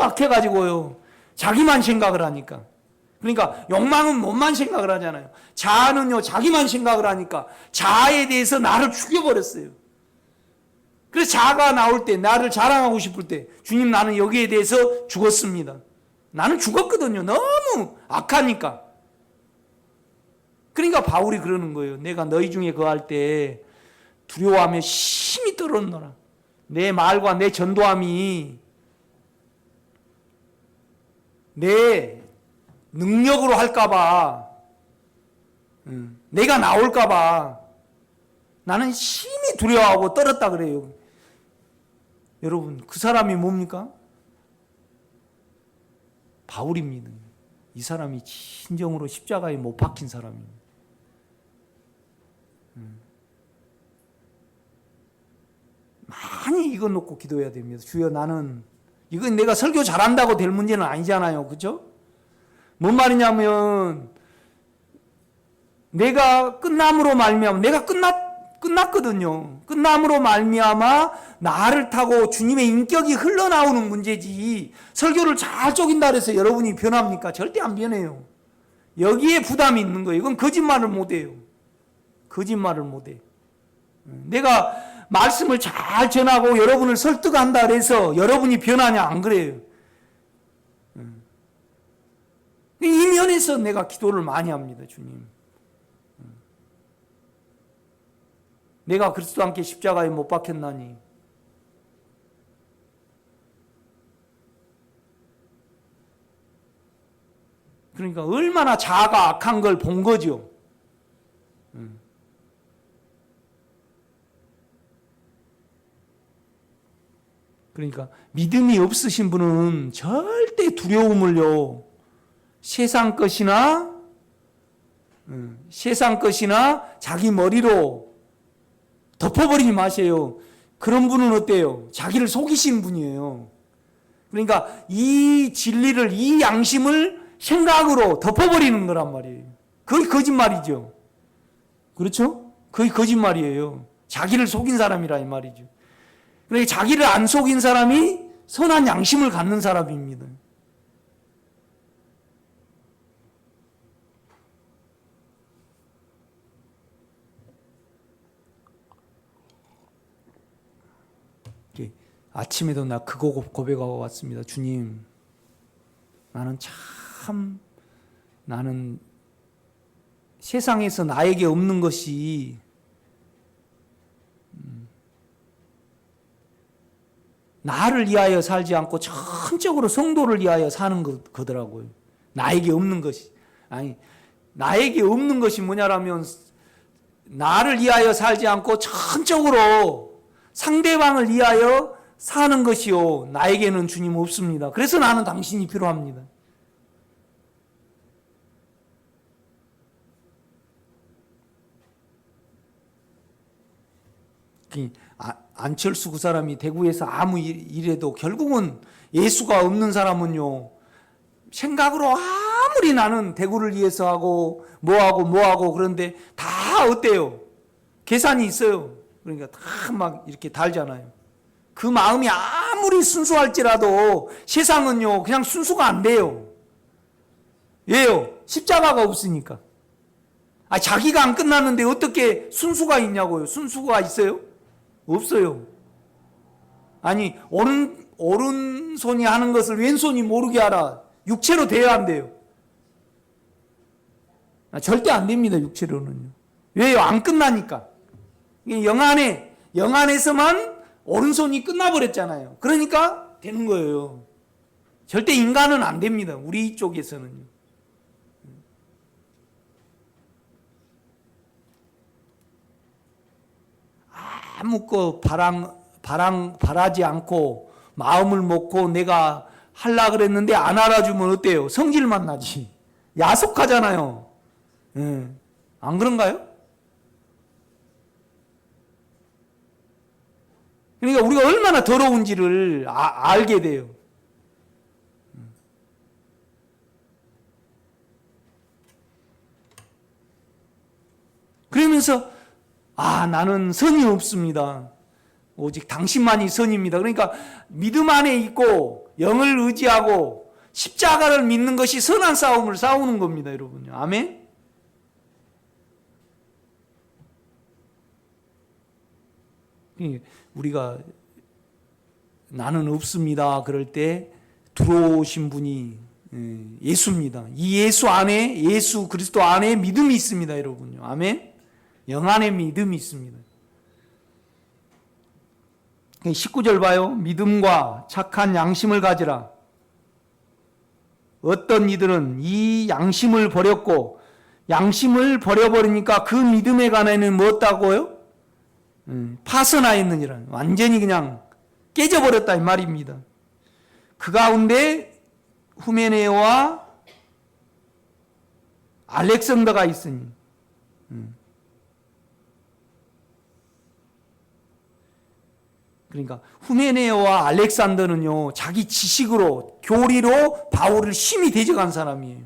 악해가지고요, 자기만 생각을 하니까. 그러니까 욕망은 몸만 생각을 하잖아요. 자아는요, 자기만 생각을 하니까 자아에 대해서 나를 죽여버렸어요. 그래서 자아가 나올 때, 나를 자랑하고 싶을 때, 주님, 나는 여기에 대해서 죽었습니다. 나는 죽었거든요. 너무 악하니까. 그러니까 바울이 그러는 거예요. 내가 너희 중에 거할 때 두려워하며 심히 떨었노라. 내 말과 내 전도함이 내 능력으로 할까봐, 내가 나올까봐 나는 심히 두려워하고 떨었다 그래요. 여러분, 그 사람이 뭡니까? 바울입니다. 이 사람이 진정으로 십자가에 못 박힌 사람입니다. 많이 이거 놓고 기도해야 됩니다. 주여, 나는, 이건 내가 설교 잘한다고 될 문제는 아니잖아요. 그죠? 뭔 말이냐면, 내가 끝남으로 말미암아, 내가 끝났거든요. 끝남으로 말미암아 나를 타고 주님의 인격이 흘러나오는 문제지, 설교를 잘 쪼긴다 그래서 여러분이 변합니까? 절대 안 변해요. 여기에 부담이 있는 거예요. 이건 거짓말을 못해요. 거짓말을 못해. 내가 말씀을 잘 전하고 여러분을 설득한다 그래서 여러분이 변하냐? 안 그래요. 이 면에서 내가 기도를 많이 합니다. 주님, 내가 그리스도와 함께 십자가에 못 박혔나니 그러니까 얼마나 자아가 악한 걸 본 거죠. 그러니까 믿음이 없으신 분은 절대 두려움을요, 세상 것이나 자기 머리로 덮어버리지 마세요. 그런 분은 어때요? 자기를 속이시는 분이에요. 그러니까 이 진리를, 이 양심을 생각으로 덮어버리는 거란 말이에요. 그게 거짓말이죠. 그렇죠? 그게 거짓말이에요. 자기를 속인 사람이라 이 말이죠. 그러니까 자기를 안 속인 사람이 선한 양심을 갖는 사람입니다. 아침에도 나 그거 고백하고 왔습니다. 주님, 나는 세상에서 나에게 없는 것이 나를 위하여 살지 않고 전적으로 성도를 위하여 사는 거더라고요. 나에게 없는 것이. 아니, 나에게 없는 것이 뭐냐라면 나를 위하여 살지 않고 전적으로 상대방을 위하여 사는 것이요. 나에게는 주님 없습니다. 그래서 나는 당신이 필요합니다. 안철수 그 사람이 대구에서 아무 일해도 결국은 예수가 없는 사람은요, 생각으로 아무리 나는 대구를 위해서 하고 뭐하고 그런데 다 어때요? 계산이 있어요. 그러니까 다 막 이렇게 달잖아요. 그 마음이 아무리 순수할지라도 세상은요 그냥 순수가 안 돼요. 왜요? 십자가가 없으니까. 자기가 안 끝났는데 어떻게 순수가 있냐고요. 순수가 있어요? 없어요. 아니, 오른손이 하는 것을 왼손이 모르게 하라. 육체로 돼야 한대요. 절대 안 됩니다, 육체로는요. 왜요? 안 끝나니까. 영안에서만 오른손이 끝나버렸잖아요. 그러니까 되는 거예요. 절대 인간은 안 됩니다, 우리 쪽에서는요. 아무것도 바라지 않고 마음을 먹고 내가 하려고 그랬는데 안 알아주면 어때요? 성질만 나지. 야속하잖아요. 안 그런가요? 그러니까 우리가 얼마나 더러운지를 알게 돼요. 그러면서 나는 선이 없습니다. 오직 당신만이 선입니다. 그러니까 믿음 안에 있고 영을 의지하고 십자가를 믿는 것이 선한 싸움을 싸우는 겁니다, 여러분요. 아멘? 우리가 나는 없습니다 그럴 때 들어오신 분이 예수입니다. 이 예수 안에, 예수 그리스도 안에 믿음이 있습니다, 여러분요. 아멘? 영 안에 믿음이 있습니다. 19절 봐요. 믿음과 착한 양심을 가지라. 어떤 이들은 이 양심을 버렸고, 양심을 버려버리니까 그 믿음에 관해는 뭐 없다고요? 파선하였느니라. 완전히 그냥 깨져버렸다 이 말입니다. 그 가운데 후메네오와 알렉산더가 있으니, 그러니까 후메네오와 알렉산더는요 자기 지식으로 교리로 바울을 심히 대적한 사람이에요.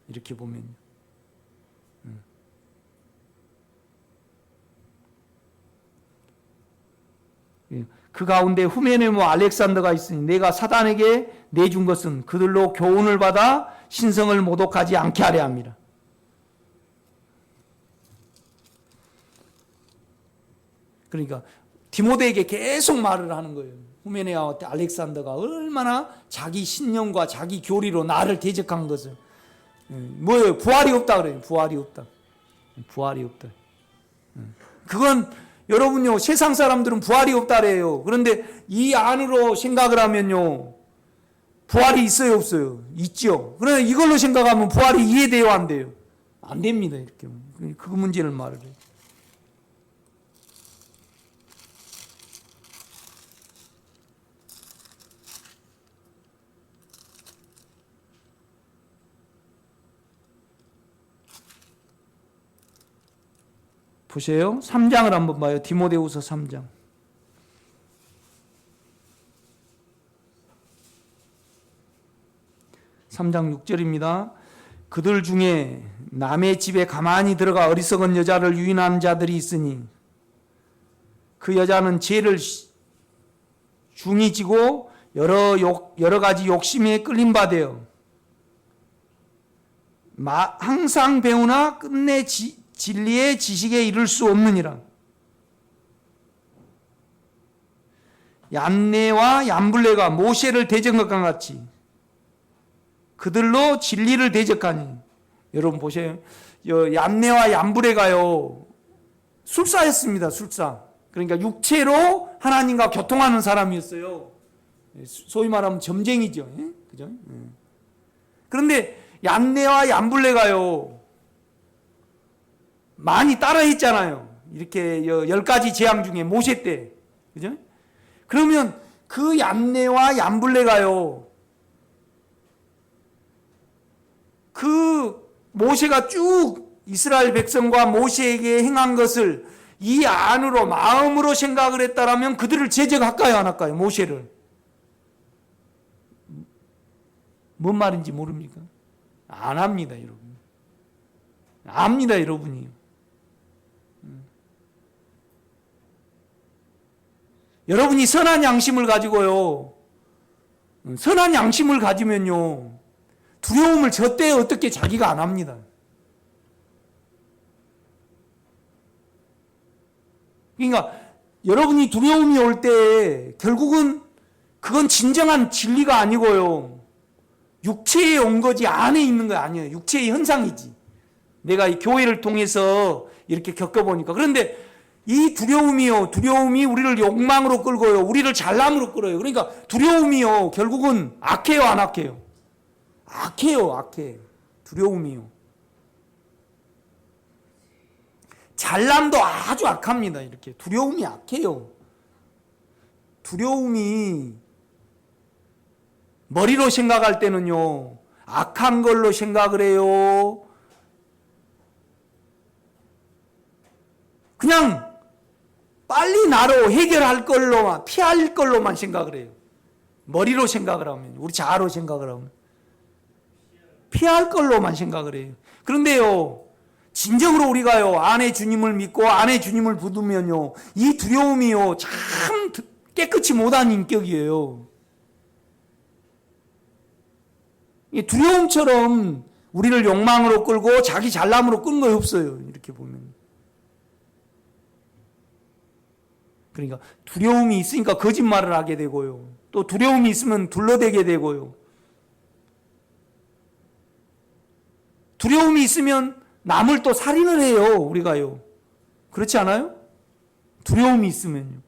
이렇게 보면요. 그 가운데 후메네오와 알렉산더가 있으니 내가 사단에게 내준 것은 그들로 교훈을 받아 신성을 모독하지 않게 하려 합니다. 그러니까 디모데에게 계속 말을 하는 거예요. 후메네오와 알렉산더가 얼마나 자기 신념과 자기 교리로 나를 대적한 것을. 뭐예요? 부활이 없다 그래요. 부활이 없다. 그건 여러분요, 세상 사람들은 부활이 없다 그래요. 그런데 이 안으로 생각을 하면요, 부활이 있어요, 없어요? 있죠. 그러나 이걸로 생각하면 부활이 이해돼요, 안 돼요? 안 됩니다, 이렇게. 그 문제를 말을 해요. 보세요. 3장을 한번 봐요. 디모데후서 3장. 3장 6절입니다. 그들 중에 남의 집에 가만히 들어가 어리석은 여자를 유인한 자들이 있으니 그 여자는 죄를 중히 지고 여러 가지 욕심에 끌림 받아요. 항상 배우나 끝내 진리의 지식에 이를 수 없느니라. 얀네와 얀블레가 모세를 대적한 것 같이 그들로 진리를 대적하니. 여러분 보세요. 얀네와 얀블레가요 술사였습니다. 술사. 그러니까 육체로 하나님과 교통하는 사람이었어요. 소위 말하면 점쟁이죠. 그죠? 그런데 얀네와 얀블레가요 많이 따라했잖아요. 이렇게 10가지 재앙 중에 모세 때. 그죠? 그러면 그 얀네와 얀블레가요 그 모세가 쭉 이스라엘 백성과 모세에게 행한 것을 이 안으로 마음으로 생각을 했다라면 그들을 제적할까요, 안 할까요? 모세를. 뭔 말인지 모릅니까? 안 합니다, 여러분. 압니다, 여러분이. 여러분이 선한 양심을 가지고요, 선한 양심을 가지면요, 두려움을 저때 어떻게 자기가 안 합니다. 그러니까 여러분이 두려움이 올 때 결국은 그건 진정한 진리가 아니고요, 육체에 온 거지 안에 있는 거 아니에요. 육체의 현상이지. 내가 이 교회를 통해서 이렇게 겪어보니까. 그런데 이 두려움이 우리를 욕망으로 끌고요, 우리를 잘남으로 끌어요. 그러니까 두려움이요 결국은 악해요, 안 악해요? 악해요, 악해. 두려움이요. 잘남도 아주 악합니다. 이렇게 두려움이 악해요. 두려움이 머리로 생각할 때는요 악한 걸로 생각을 해요. 그냥 빨리 나로 해결할 걸로만, 피할 걸로만 생각을 해요. 머리로 생각을 하면, 우리 자아로 생각을 하면 피할 걸로만 생각을 해요. 그런데요 진정으로 우리가요 안에 주님을 믿고 안에 주님을 붙으면요 이 두려움이요 참 깨끗이 못한 인격이에요. 이 두려움처럼 우리를 욕망으로 끌고 자기 잘남으로 끄는 거 없어요. 이렇게 보면. 그러니까 두려움이 있으니까 거짓말을 하게 되고요, 또 두려움이 있으면 둘러대게 되고요, 두려움이 있으면 남을 또 살인을 해요, 우리가요. 그렇지 않아요? 두려움이 있으면요.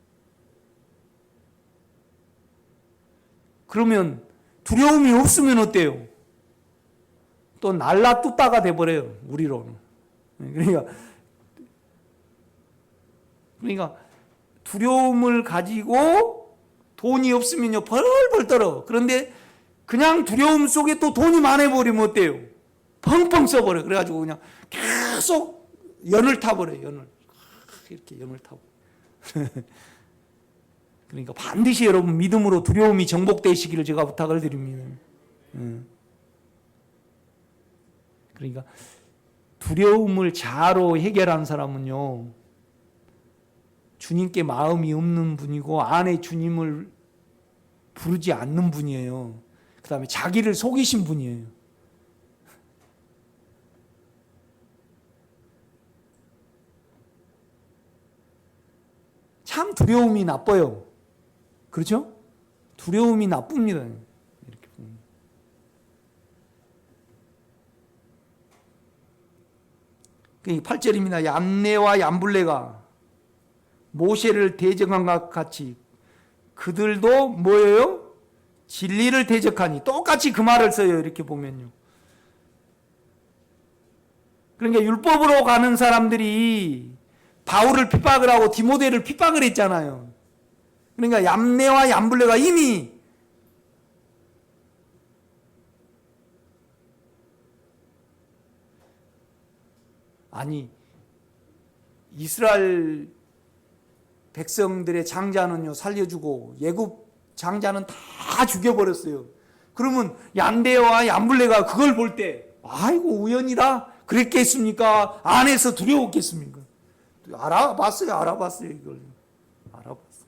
그러면 두려움이 없으면 어때요? 또 날라뚜따가 돼버려요, 우리로는. 그러니까 두려움을 가지고 돈이 없으면요 벌벌 떨어. 그런데 그냥 두려움 속에 또 돈이 많아버리면 어때요? 펑펑 써버려요. 그래가지고 그냥 계속 연을 타버려요. 연을 이렇게 연을 타고. 그러니까 반드시 여러분 믿음으로 두려움이 정복되시기를 제가 부탁을 드립니다. 그러니까 두려움을 자아로 해결한 사람은요 주님께 마음이 없는 분이고 안에 주님을 부르지 않는 분이에요. 그 다음에 자기를 속이신 분이에요. 참 두려움이 나빠요. 그렇죠? 두려움이 나쁩니다. 이렇게 보면. 8절입니다. 얀네와 얀블레가 모세를 대적한 것 같이 그들도 뭐예요? 진리를 대적하니. 똑같이 그 말을 써요. 이렇게 보면요. 그러니까 율법으로 가는 사람들이 바울을 핍박을 하고 디모데를 핍박을 했잖아요. 그러니까 얀네와 얀블레가 이미 이스라엘 백성들의 장자는요 살려주고 예굽 장자는 다 죽여버렸어요. 그러면 얀네와 얀블레가 그걸 볼 때 아이고 우연이다 그랬겠습니까? 안에서 두려웠겠습니까? 알아봤어요 이걸. 알아봤어요.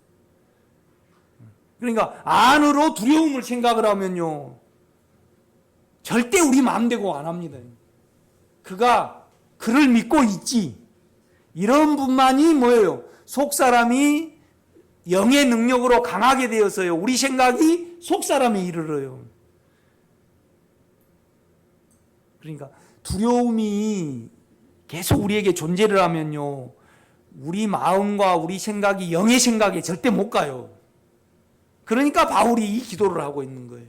그러니까 안으로 두려움을 생각을 하면요 절대 우리 마음대로 안 합니다. 그가 그를 믿고 있지, 이런 분만이 뭐예요? 속 사람이 영의 능력으로 강하게 되어서요, 우리 생각이 속 사람에 이르러요. 그러니까 두려움이 계속 우리에게 존재를 하면요, 우리 마음과 우리 생각이 영의 생각에 절대 못 가요. 그러니까 바울이 이 기도를 하고 있는 거예요.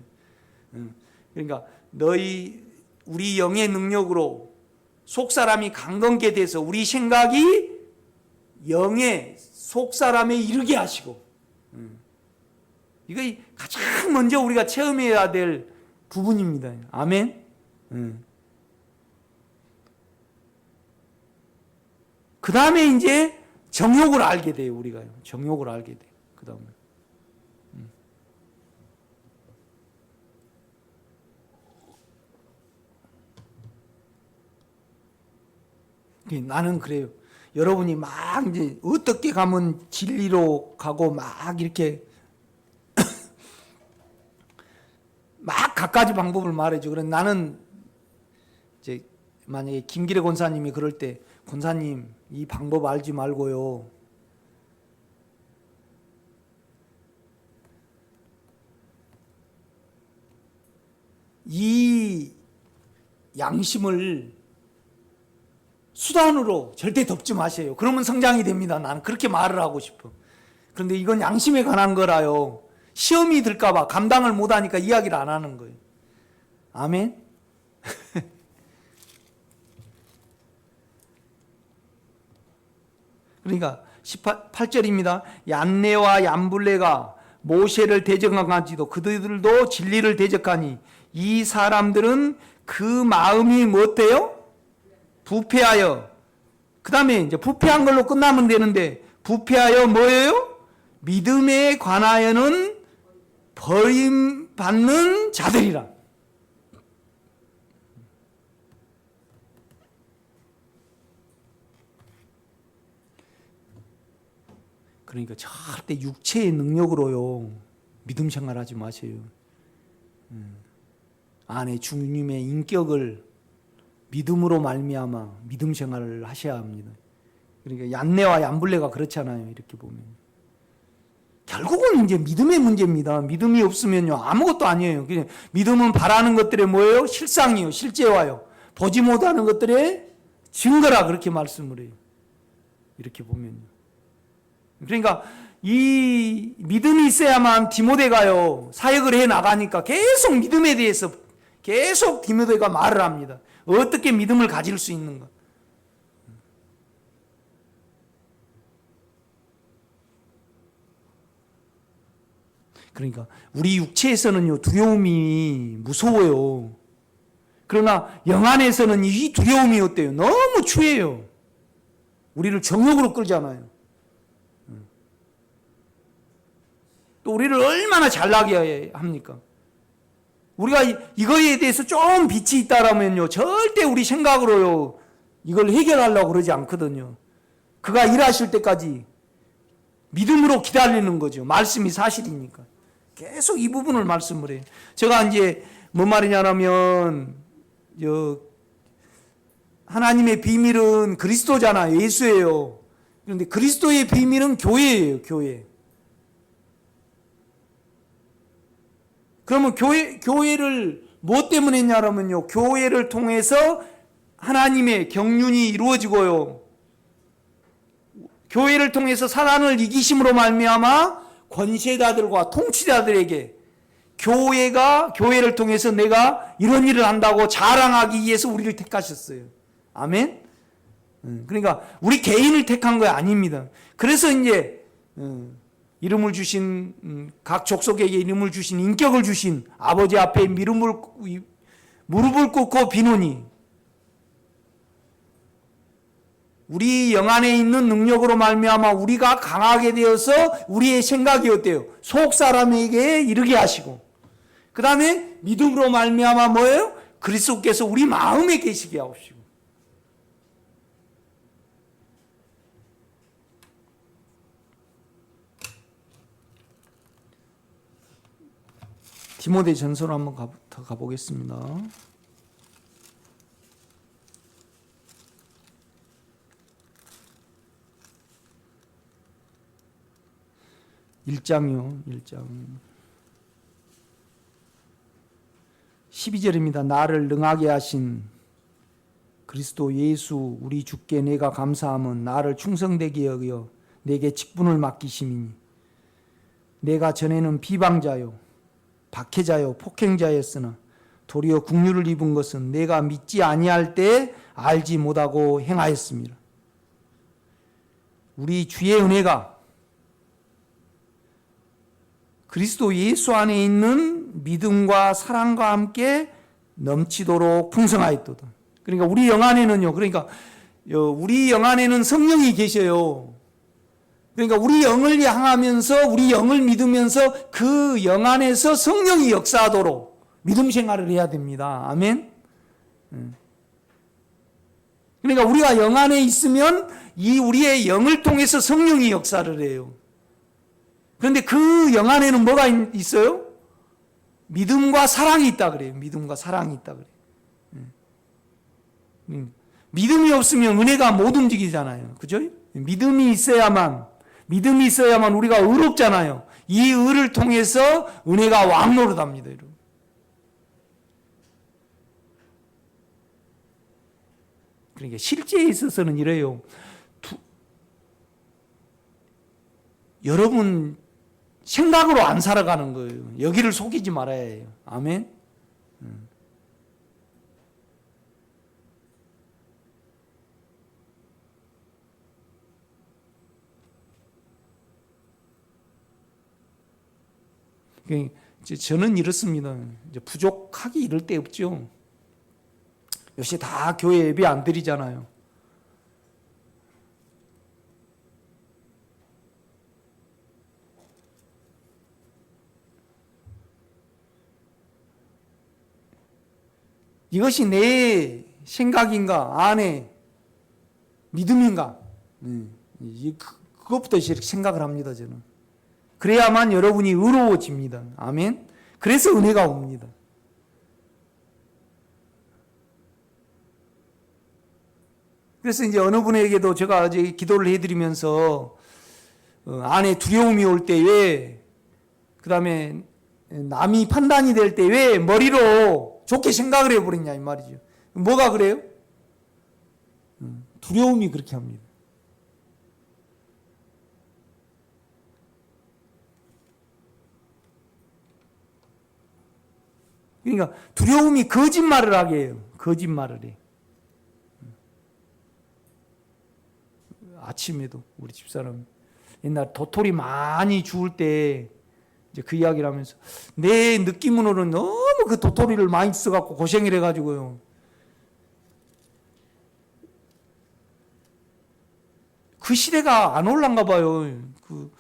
그러니까 우리 영의 능력으로 속 사람이 강건케 돼서 우리 생각이 영의 속 사람에 이르게 하시고, 이거 가장 먼저 우리가 체험해야 될 부분입니다. 아멘. 그 다음에 이제 정욕을 알게 돼요. 우리가 정욕을 알게 돼요. 그 다음에 나는 그래요. 여러분이 막 이제 어떻게 가면 진리로 가고 막 이렇게 막 갖가지 방법을 말해줘. 그래 나는 이제 만약에 김기래 권사님이 그럴 때, 권사님 이 방법 알지 말고요, 이 양심을 수단으로 절대 덮지 마세요. 그러면 성장이 됩니다. 나는 그렇게 말을 하고 싶어. 그런데 이건 양심에 관한 거라요. 시험이 들까봐 감당을 못하니까 이야기를 안 하는 거예요. 아멘. 그러니까 18절입니다. 얀네와 얀불레가 모세를 대적하지도 그들도 진리를 대적하니 이 사람들은 그 마음이 뭐대요? 부패하여. 그 다음에 이제 부패한 걸로 끝나면 되는데, 부패하여 뭐예요? 믿음에 관하여는 버림받는 자들이라. 그러니까 절대 육체의 능력으로요, 믿음 생활하지 마세요. 안에 주님의 인격을 믿음으로 말미암아 믿음 생활을 하셔야 합니다. 그러니까 얀네와 얀불레가 그렇잖아요. 이렇게 보면 결국은 이제 믿음의 문제입니다. 믿음이 없으면요 아무것도 아니에요. 그냥 믿음은 바라는 것들의 뭐예요? 실상이요, 실제와요. 보지 못하는 것들의 증거라, 그렇게 말씀을 해요. 이렇게 보면요. 그러니까 이 믿음이 있어야만 디모데가요 사역을 해 나가니까 계속 믿음에 대해서 계속 디모데가 말을 합니다. 어떻게 믿음을 가질 수 있는가? 그러니까 우리 육체에서는요 두려움이 무서워요. 그러나 영 안에서는 이 두려움이 어때요? 너무 추해요. 우리를 정욕으로 끌잖아요. 또 우리를 얼마나 잘나게 합니까? 우리가 이거에 대해서 좀 빛이 있다라면요 절대 우리 생각으로요 이걸 해결하려고 그러지 않거든요. 그가 일하실 때까지 믿음으로 기다리는 거죠. 말씀이 사실이니까. 계속 이 부분을 말씀을 해요. 제가 이제 뭔 말이냐면 하나님의 비밀은 그리스도잖아요. 예수예요. 그런데 그리스도의 비밀은 교회예요. 교회. 그러면 교회를 뭐 때문에 했냐면요, 교회를 통해서 하나님의 경륜이 이루어지고요, 교회를 통해서 사단을 이기심으로 말미암아 권세자들과 통치자들에게 교회를 통해서 내가 이런 일을 한다고 자랑하기 위해서 우리를 택하셨어요. 아멘. 그러니까 우리 개인을 택한 거 아닙니다. 그래서 이제 이름을 주신, 각 족속에게 이름을 주신, 인격을 주신 아버지 앞에 무릎을 꿇고 비노니, 우리 영 안에 있는 능력으로 말미암아 우리가 강하게 되어서 우리의 생각이 어때요? 속 사람에게 이르게 하시고, 그 다음에 믿음으로 말미암아 뭐예요? 그리스도께서 우리 마음에 계시게 하시고. 디모데 전서로 한번 더 가보겠습니다. 1장이요. 1장 12절입니다. 나를 능하게 하신 그리스도 예수 우리 주께 내가 감사함은 나를 충성되게 여겨 내게 직분을 맡기심이니 내가 전에는 비방자요 박해자요 폭행자였으나 도리어 국류를 입은 것은 내가 믿지 아니할 때 알지 못하고 행하였습니다. 우리 주의 은혜가 그리스도 예수 안에 있는 믿음과 사랑과 함께 넘치도록 풍성하였도다. 그러니까 우리 영 안에는요. 그러니까 우리 영 안에는 성령이 계셔요. 그러니까 우리 영을 향하면서 우리 영을 믿으면서 그 영 안에서 성령이 역사하도록 믿음 생활을 해야 됩니다. 아멘. 그러니까 우리가 영 안에 있으면 이 우리의 영을 통해서 성령이 역사를 해요. 그런데 그 영 안에는 뭐가 있어요? 믿음과 사랑이 있다 그래요. 믿음과 사랑이 있다 그래요. 믿음이 없으면 은혜가 못 움직이잖아요. 그죠? 믿음이 있어야만 우리가 의롭잖아요. 이 의를 통해서 은혜가 왕노릇합니다, 여러분. 그러니까 실제에 있어서는 이래요. 여러분 생각으로 안 살아가는 거예요. 여기를 속이지 말아야 해요. 아멘. 저는 이렇습니다. 부족하기 이럴 데 없죠. 요새 다 교회 예배 안 드리잖아요. 이것이 내 생각인가, 안에 믿음인가? 그것부터 이렇게 생각을 합니다, 저는. 그래야만 여러분이 의로워집니다. 아멘. 그래서 은혜가 옵니다. 그래서 이제 어느 분에게도 제가 어제 기도를 해드리면서 안에 두려움이 올 때 왜, 그 다음에 남이 판단이 될 때 왜 머리로 좋게 생각을 해버렸냐 이 말이죠. 뭐가 그래요? 두려움이 그렇게 합니다. 그러니까 두려움이 거짓말을 하게 해요. 거짓말을 해. 아침에도 우리 집사람 옛날 도토리 많이 주울 때 이제 그 이야기를 하면서 내 느낌으로는 너무 그 도토리를 많이 써갖고 고생을 해가지고요. 그 시대가 안 올란가 봐요. 그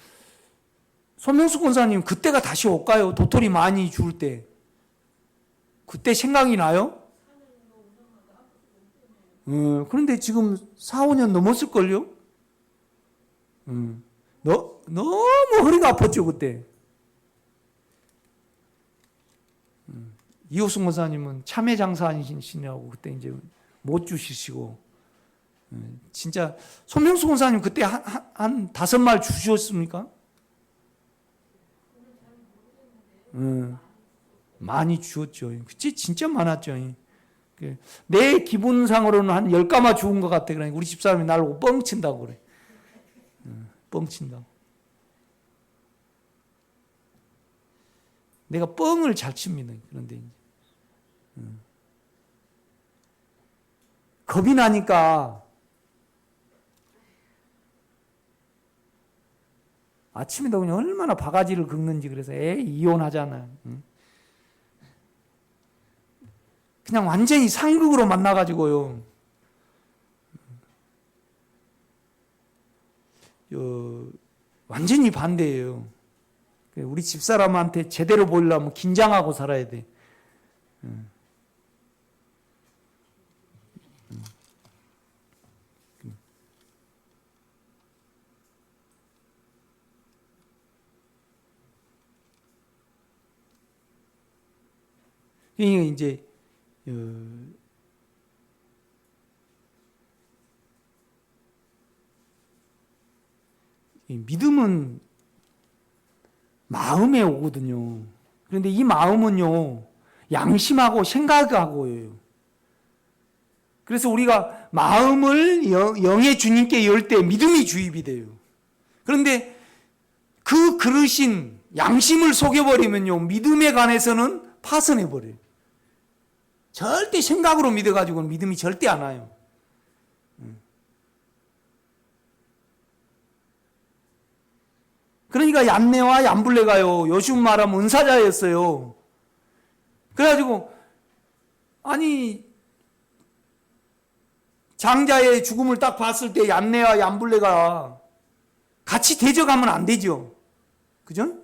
손명수 권사님 그때가 다시 올까요? 도토리 많이 주울 때. 그때 생각이 나요? 그런데 지금 4, 5년 넘었을걸요? 너무 허리가 아팠죠, 그때. 이호승 권사님은 참외 장사하시냐고 그때 이제 못 주시고, 진짜, 손명수 권사님 그때 한 5말 주셨습니까? 많이 주었죠. 그치? 진짜 많았죠. 내 기분상으로는 한 10가마 주은 것 같아. 그러니까 우리 집사람이 날 뻥친다고 그래. 뻥친다고. 내가 뻥을 잘 칩니다. 그런데 이제. 겁이 나니까 아침에도 그냥 얼마나 바가지를 긁는지 그래서 이혼하잖아. 그냥 완전히 상극으로 만나가지고요. 완전히 반대예요. 우리 집사람한테 제대로 보이려면 긴장하고 살아야 돼. 이제 믿음은 마음에 오거든요. 그런데 이 마음은요, 양심하고 생각하고예요. 그래서 우리가 마음을 영의 주님께 열 때 믿음이 주입이 돼요. 그런데 그 그릇인 양심을 속여버리면요, 믿음에 관해서는 파선해버려요. 절대 생각으로 믿어가지고는 믿음이 절대 안 와요. 그러니까 얀네와 얀불레가요, 요즘 말하면 은사자였어요. 그래가지고 아니 장자의 죽음을 딱 봤을 때 얀네와 얀불레가 같이 대적하면 안 되죠. 그죠?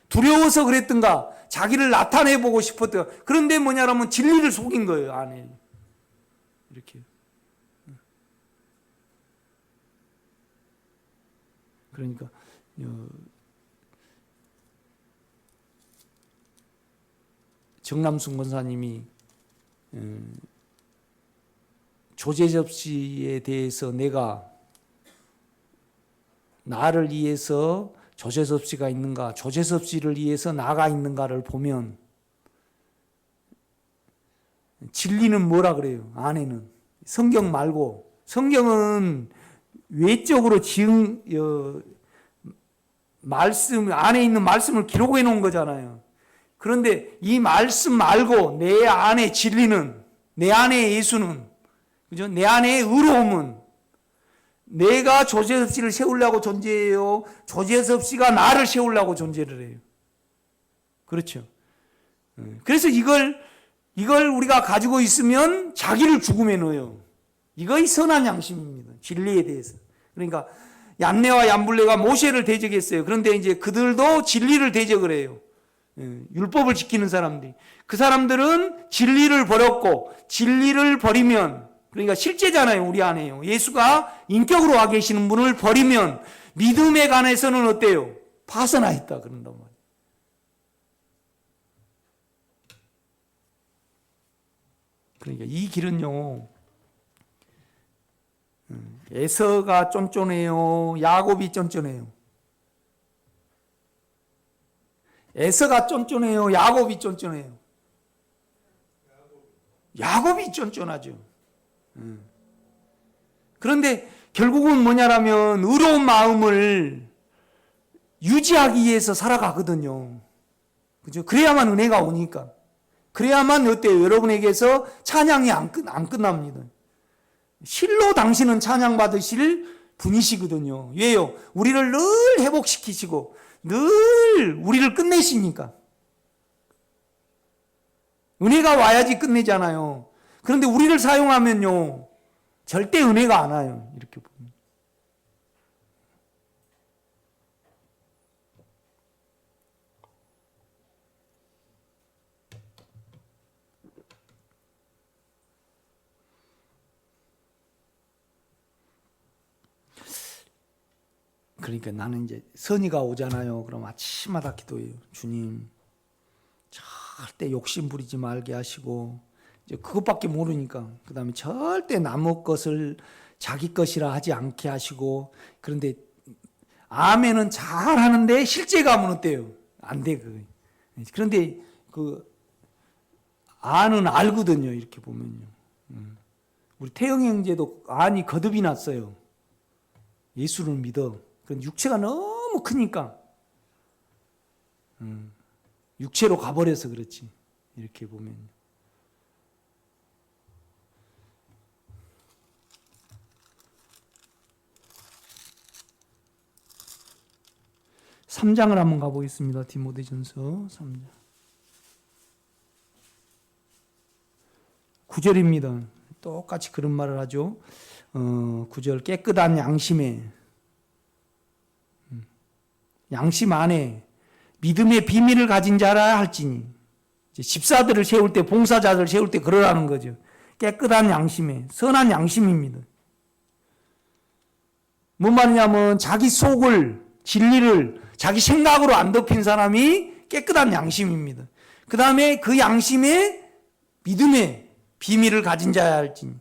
두려워서 그랬던가, 자기를 나타내보고 싶었던. 그런데 뭐냐면 진리를 속인 거예요, 안에. 이렇게. 그러니까 정남순 권사님이 조재섭 씨에 대해서 내가 나를 위해서 조재섭 씨가 있는가, 조재섭 씨를 위해서 나가 있는가를 보면 진리는 뭐라 그래요? 안에는 성경 말고, 성경은 외적으로 말씀 안에 있는 말씀을 기록해 놓은 거잖아요. 그런데 이 말씀 말고 내 안에 진리는, 내 안에 예수는, 그죠? 내 안에 의로움은, 내가 조재섭 씨를 세우려고 존재해요, 조재섭 씨가 나를 세우려고 존재를 해요. 그렇죠? 그래서 이걸 우리가 가지고 있으면 자기를 죽음에 넣어요. 이거의 선한 양심입니다. 진리에 대해서. 그러니까 얀네와 얀불레가 모세를 대적했어요. 그런데 이제 그들도 진리를 대적을 해요. 율법을 지키는 사람들이. 그 사람들은 진리를 버렸고, 진리를 버리면, 그러니까 실제잖아요, 우리 안에요. 예수가 인격으로 와 계시는 분을 버리면 믿음에 관해서는 어때요? 파선하 있다 그런단 말이에요. 그러니까 이 길은요, 에서가 쫀쫀해요, 야곱이 쫀쫀해요. 에서가 쫀쫀해요, 야곱이 쫀쫀해요. 야곱이 쫀쫀하죠. 그런데 결국은 뭐냐라면 의로운 마음을 유지하기 위해서 살아가거든요. 그죠? 그래야만 은혜가 오니까. 그래야만 어때요? 여러분에게서 찬양이 안 끝납니다. 실로 당신은 찬양받으실 분이시거든요. 왜요? 우리를 늘 회복시키시고 늘 우리를 끝내시니까. 은혜가 와야지 끝내잖아요. 그런데 우리를 사용하면요, 절대 은혜가 안 와요. 이렇게 보면. 그러니까 나는 이제 선의가 오잖아요. 그럼 아침마다 기도해요. 주님, 절대 욕심 부리지 말게 하시고, 이제 그것밖에 모르니까. 그 다음에 절대 남의 것을 자기 것이라 하지 않게 하시고. 그런데 아멘은 잘 하는데 실제감은 어때요? 안 돼, 그거. 그런데 그 아는 알거든요. 이렇게 보면요. 우리 태영 형제도 안이 거듭이 났어요. 예수를 믿어. 그 육체가 너무 크니까 육체로 가버려서 그렇지. 이렇게 보면 3장을 한번 가보겠습니다. 디모데전서 3장 9절입니다. 똑같이 그런 말을 하죠. 9절 깨끗한 양심에, 양심 안에 믿음의 비밀을 가진 자라 할지니. 집사들을 세울 때, 봉사자들 세울 때 그러라는 거죠. 깨끗한 양심에, 선한 양심입니다. 뭔 말이냐면 자기 속을, 진리를 자기 생각으로 안 덮인 사람이 깨끗한 양심입니다. 그 다음에 그 양심에 믿음의 비밀을 가진 자야 할지니.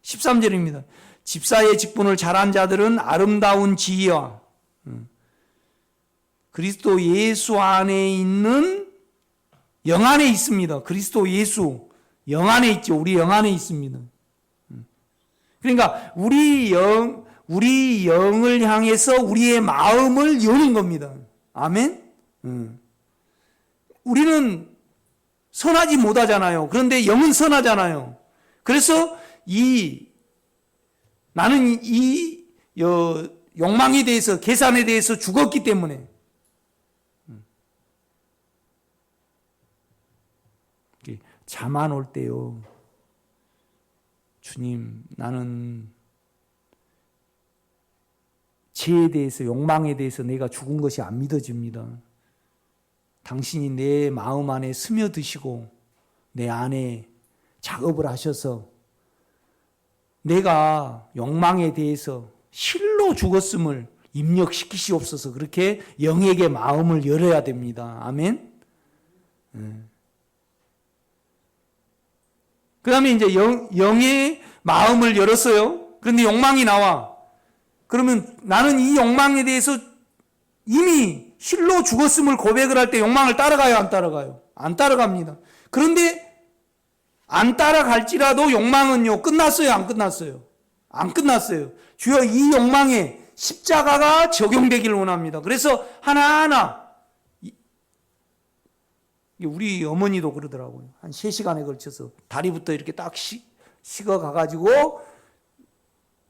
13절입니다. 집사의 직분을 잘한 자들은 아름다운 지혜와 그리스도 예수 안에 있는 영 안에 있습니다. 그리스도 예수 영 안에 있죠. 우리 영 안에 있습니다. 그러니까 우리 영을 향해서 우리의 마음을 여는 겁니다. 아멘? 우리는 선하지 못하잖아요. 그런데 영은 선하잖아요. 그래서 나는 욕망에 대해서, 계산에 대해서 죽었기 때문에 잠 안 올 때요, 주님, 나는 죄에 대해서, 욕망에 대해서 내가 죽은 것이 안 믿어집니다. 당신이 내 마음 안에 스며드시고 내 안에 작업을 하셔서 내가 욕망에 대해서 실로 죽었음을 입력시키시옵소서. 그렇게 영에게 마음을 열어야 됩니다. 아멘. 그 다음에 이제 영의 마음을 열었어요. 그런데 욕망이 나와. 그러면 나는 이 욕망에 대해서 이미 실로 죽었음을 고백을 할 때 욕망을 따라가요, 안 따라가요? 안 따라갑니다. 그런데 안 따라갈지라도 욕망은요, 끝났어요, 안 끝났어요? 안 끝났어요. 주여, 이 욕망에 십자가가 적용되기를 원합니다. 그래서 하나하나, 우리 어머니도 그러더라고요. 한 3시간에 걸쳐서 다리부터 이렇게 딱 식어 가가지고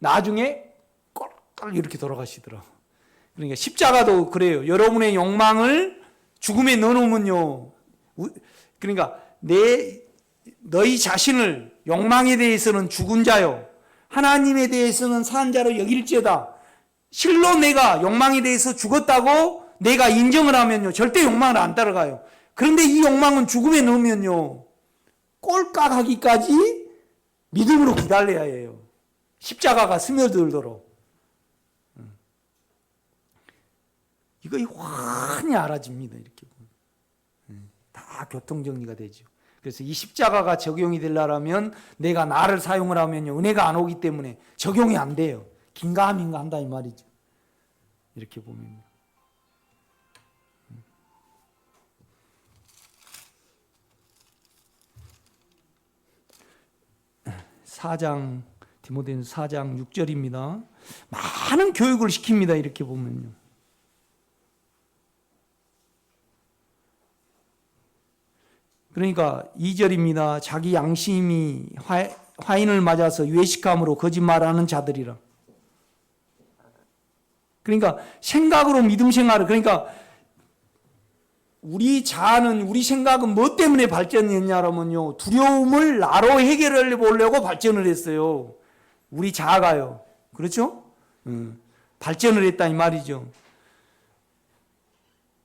나중에 꼴깍 이렇게 돌아가시더라고요. 그러니까 십자가도 그래요. 여러분의 욕망을 죽음에 넣어놓으면요, 그러니까 너희 자신을 욕망에 대해서는 죽은 자요, 하나님에 대해서는 산 자로 여길지어다. 실로 내가 욕망에 대해서 죽었다고 내가 인정을 하면요, 절대 욕망을 안 따라가요. 그런데 이 욕망은 죽음에 넣으면요, 꼴깍하기까지 믿음으로 기다려야 해요. 십자가가 스며들도록. 이거 환히 알아집니다. 이렇게 보면. 다 교통정리가 되죠. 그래서 이 십자가가 적용이 되려면 내가 나를 사용을 하면요, 은혜가 안 오기 때문에 적용이 안 돼요. 긴가민가 한다 이 말이죠. 이렇게 보면. 4장, 디모데전서 4장 6절입니다. 많은 교육을 시킵니다. 이렇게 보면요. 그러니까 2절입니다. 자기 양심이 화인을 맞아서 외식함으로 거짓말하는 자들이라. 그러니까 생각으로 믿음 생활을, 그러니까 우리 자아는, 우리 생각은 뭐 때문에 발전했냐면요, 두려움을 나로 해결해 보려고 발전을 했어요. 우리 자아가요. 그렇죠? 발전을 했다 이 말이죠.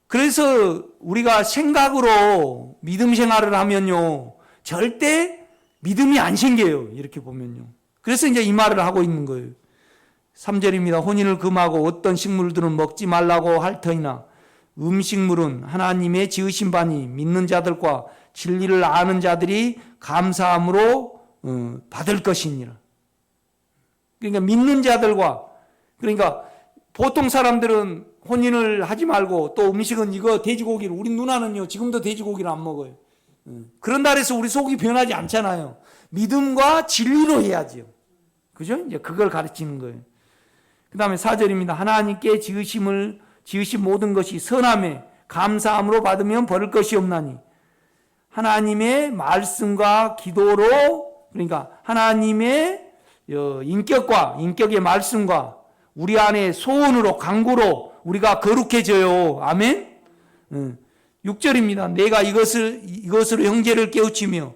그래서 우리가 생각으로 믿음 생활을 하면요, 절대 믿음이 안 생겨요. 이렇게 보면요. 그래서 이제 이 말을 하고 있는 거예요. 3절입니다. 혼인을 금하고 어떤 식물들은 먹지 말라고 할 터이나 음식물은 하나님의 지으신 바니 믿는 자들과 진리를 아는 자들이 감사함으로 받을 것이니라. 그러니까 믿는 자들과, 그러니까 보통 사람들은 혼인을 하지 말고 또 음식은 이거 돼지고기를, 우리 누나는요 지금도 돼지고기를 안 먹어요. 그런다 해서 우리 속이 변하지 않잖아요. 믿음과 진리로 해야지요. 그죠? 이제 그걸 가르치는 거예요. 그 다음에 4절입니다. 하나님께 지으신 모든 것이 선함에 감사함으로 받으면 버릴 것이 없나니 하나님의 말씀과 기도로, 그러니까 하나님의 인격의 말씀과 우리 안에 소원으로, 간구로 우리가 거룩해져요. 아멘. 6절입니다. 내가 이것으로 형제를 깨우치며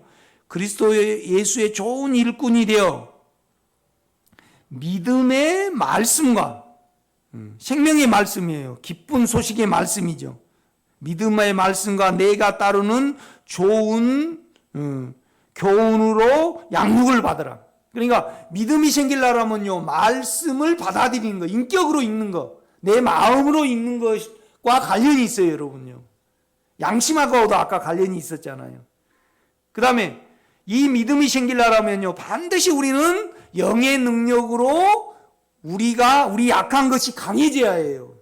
그리스도 예수의 좋은 일꾼이 되어 믿음의 말씀과, 생명의 말씀이에요. 기쁜 소식의 말씀이죠. 믿음의 말씀과 내가 따르는 좋은 교훈으로 양육을 받으라. 그러니까 믿음이 생기려면요, 말씀을 받아들이는 거, 인격으로 읽는 거, 내 마음으로 읽는 것과 관련이 있어요, 여러분요. 양심하고도 아까 관련이 있었잖아요. 그 다음에 이 믿음이 생기려면요, 반드시 우리는 영의 능력으로 우리 약한 것이 강해져야 해요.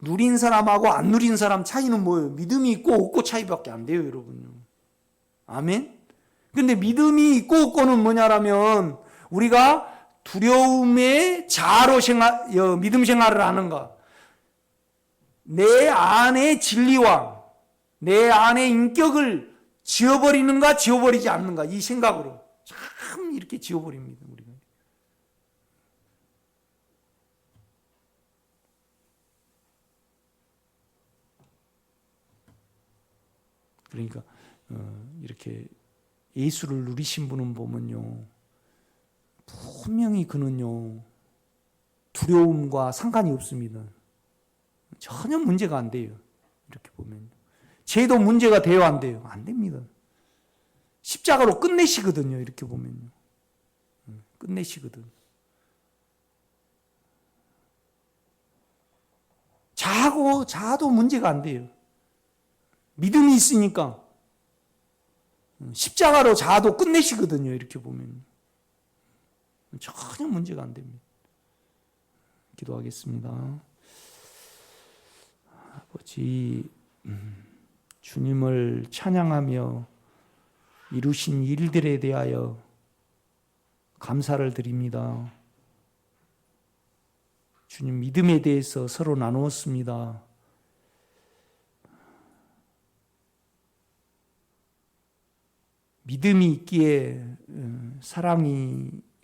누린 사람하고 안 누린 사람 차이는 뭐예요? 믿음이 있고 없고 차이밖에 안 돼요, 여러분요. 아멘? 근데 믿음이 있고 없고는 뭐냐라면 우리가 두려움의 자아로 믿음 생활을 하는가? 내 안의 진리와 내 안의 인격을 지워버리는가 지워버리지 않는가 이 생각으로 참 이렇게 지워버립니다, 우리가. 그러니까 이렇게 예수를 누리신 분은 보면요, 분명히 그는요 두려움과 상관이 없습니다. 전혀 문제가 안 돼요. 이렇게 보면 죄도 문제가 돼요, 안 돼요? 안 됩니다. 십자가로 끝내시거든요. 이렇게 보면요, 끝내시거든. 자도 문제가 안 돼요. 믿음이 있으니까 십자가로 자도 끝내시거든요. 이렇게 보면 전혀 문제가 안 됩니다. 기도하겠습니다. 아버지, 주님을 찬양하며 이루신 일들에 대하여 감사를 드립니다. 주님, 믿음에 대해서 서로 나누었습니다. 믿음이 있기에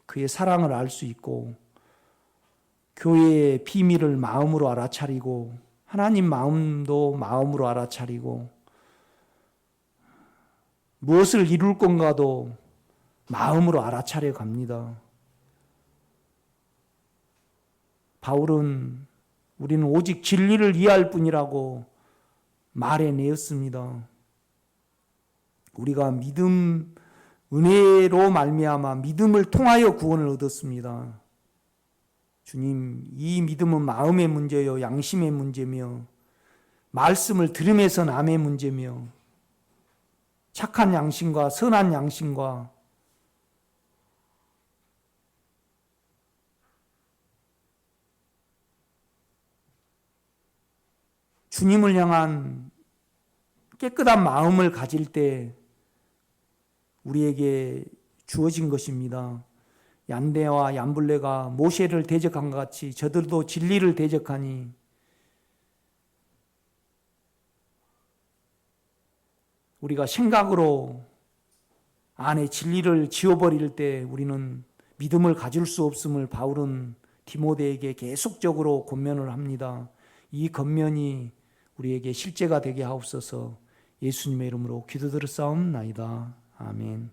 그의 사랑을 알 수 있고, 교회의 비밀을 마음으로 알아차리고, 하나님 마음도 마음으로 알아차리고, 무엇을 이룰 건가도 마음으로 알아차려 갑니다. 바울은 우리는 오직 진리를 이해할 뿐이라고 말해내었습니다. 우리가 믿음, 은혜로 말미암아 믿음을 통하여 구원을 얻었습니다. 주님, 이 믿음은 마음의 문제요, 양심의 문제며, 말씀을 들음에서 남의 문제며, 착한 양심과 선한 양심과 주님을 향한 깨끗한 마음을 가질 때 우리에게 주어진 것입니다. 얀네와 얀불레가 모세를 대적한 것 같이 저들도 진리를 대적하니 우리가 생각으로 안에 진리를 지워버릴 때 우리는 믿음을 가질 수 없음을 바울은 디모데에게 계속적으로 권면을 합니다. 이 권면이 우리에게 실제가 되게 하옵소서. 예수님의 이름으로 기도드렸사옵나이다. 아멘.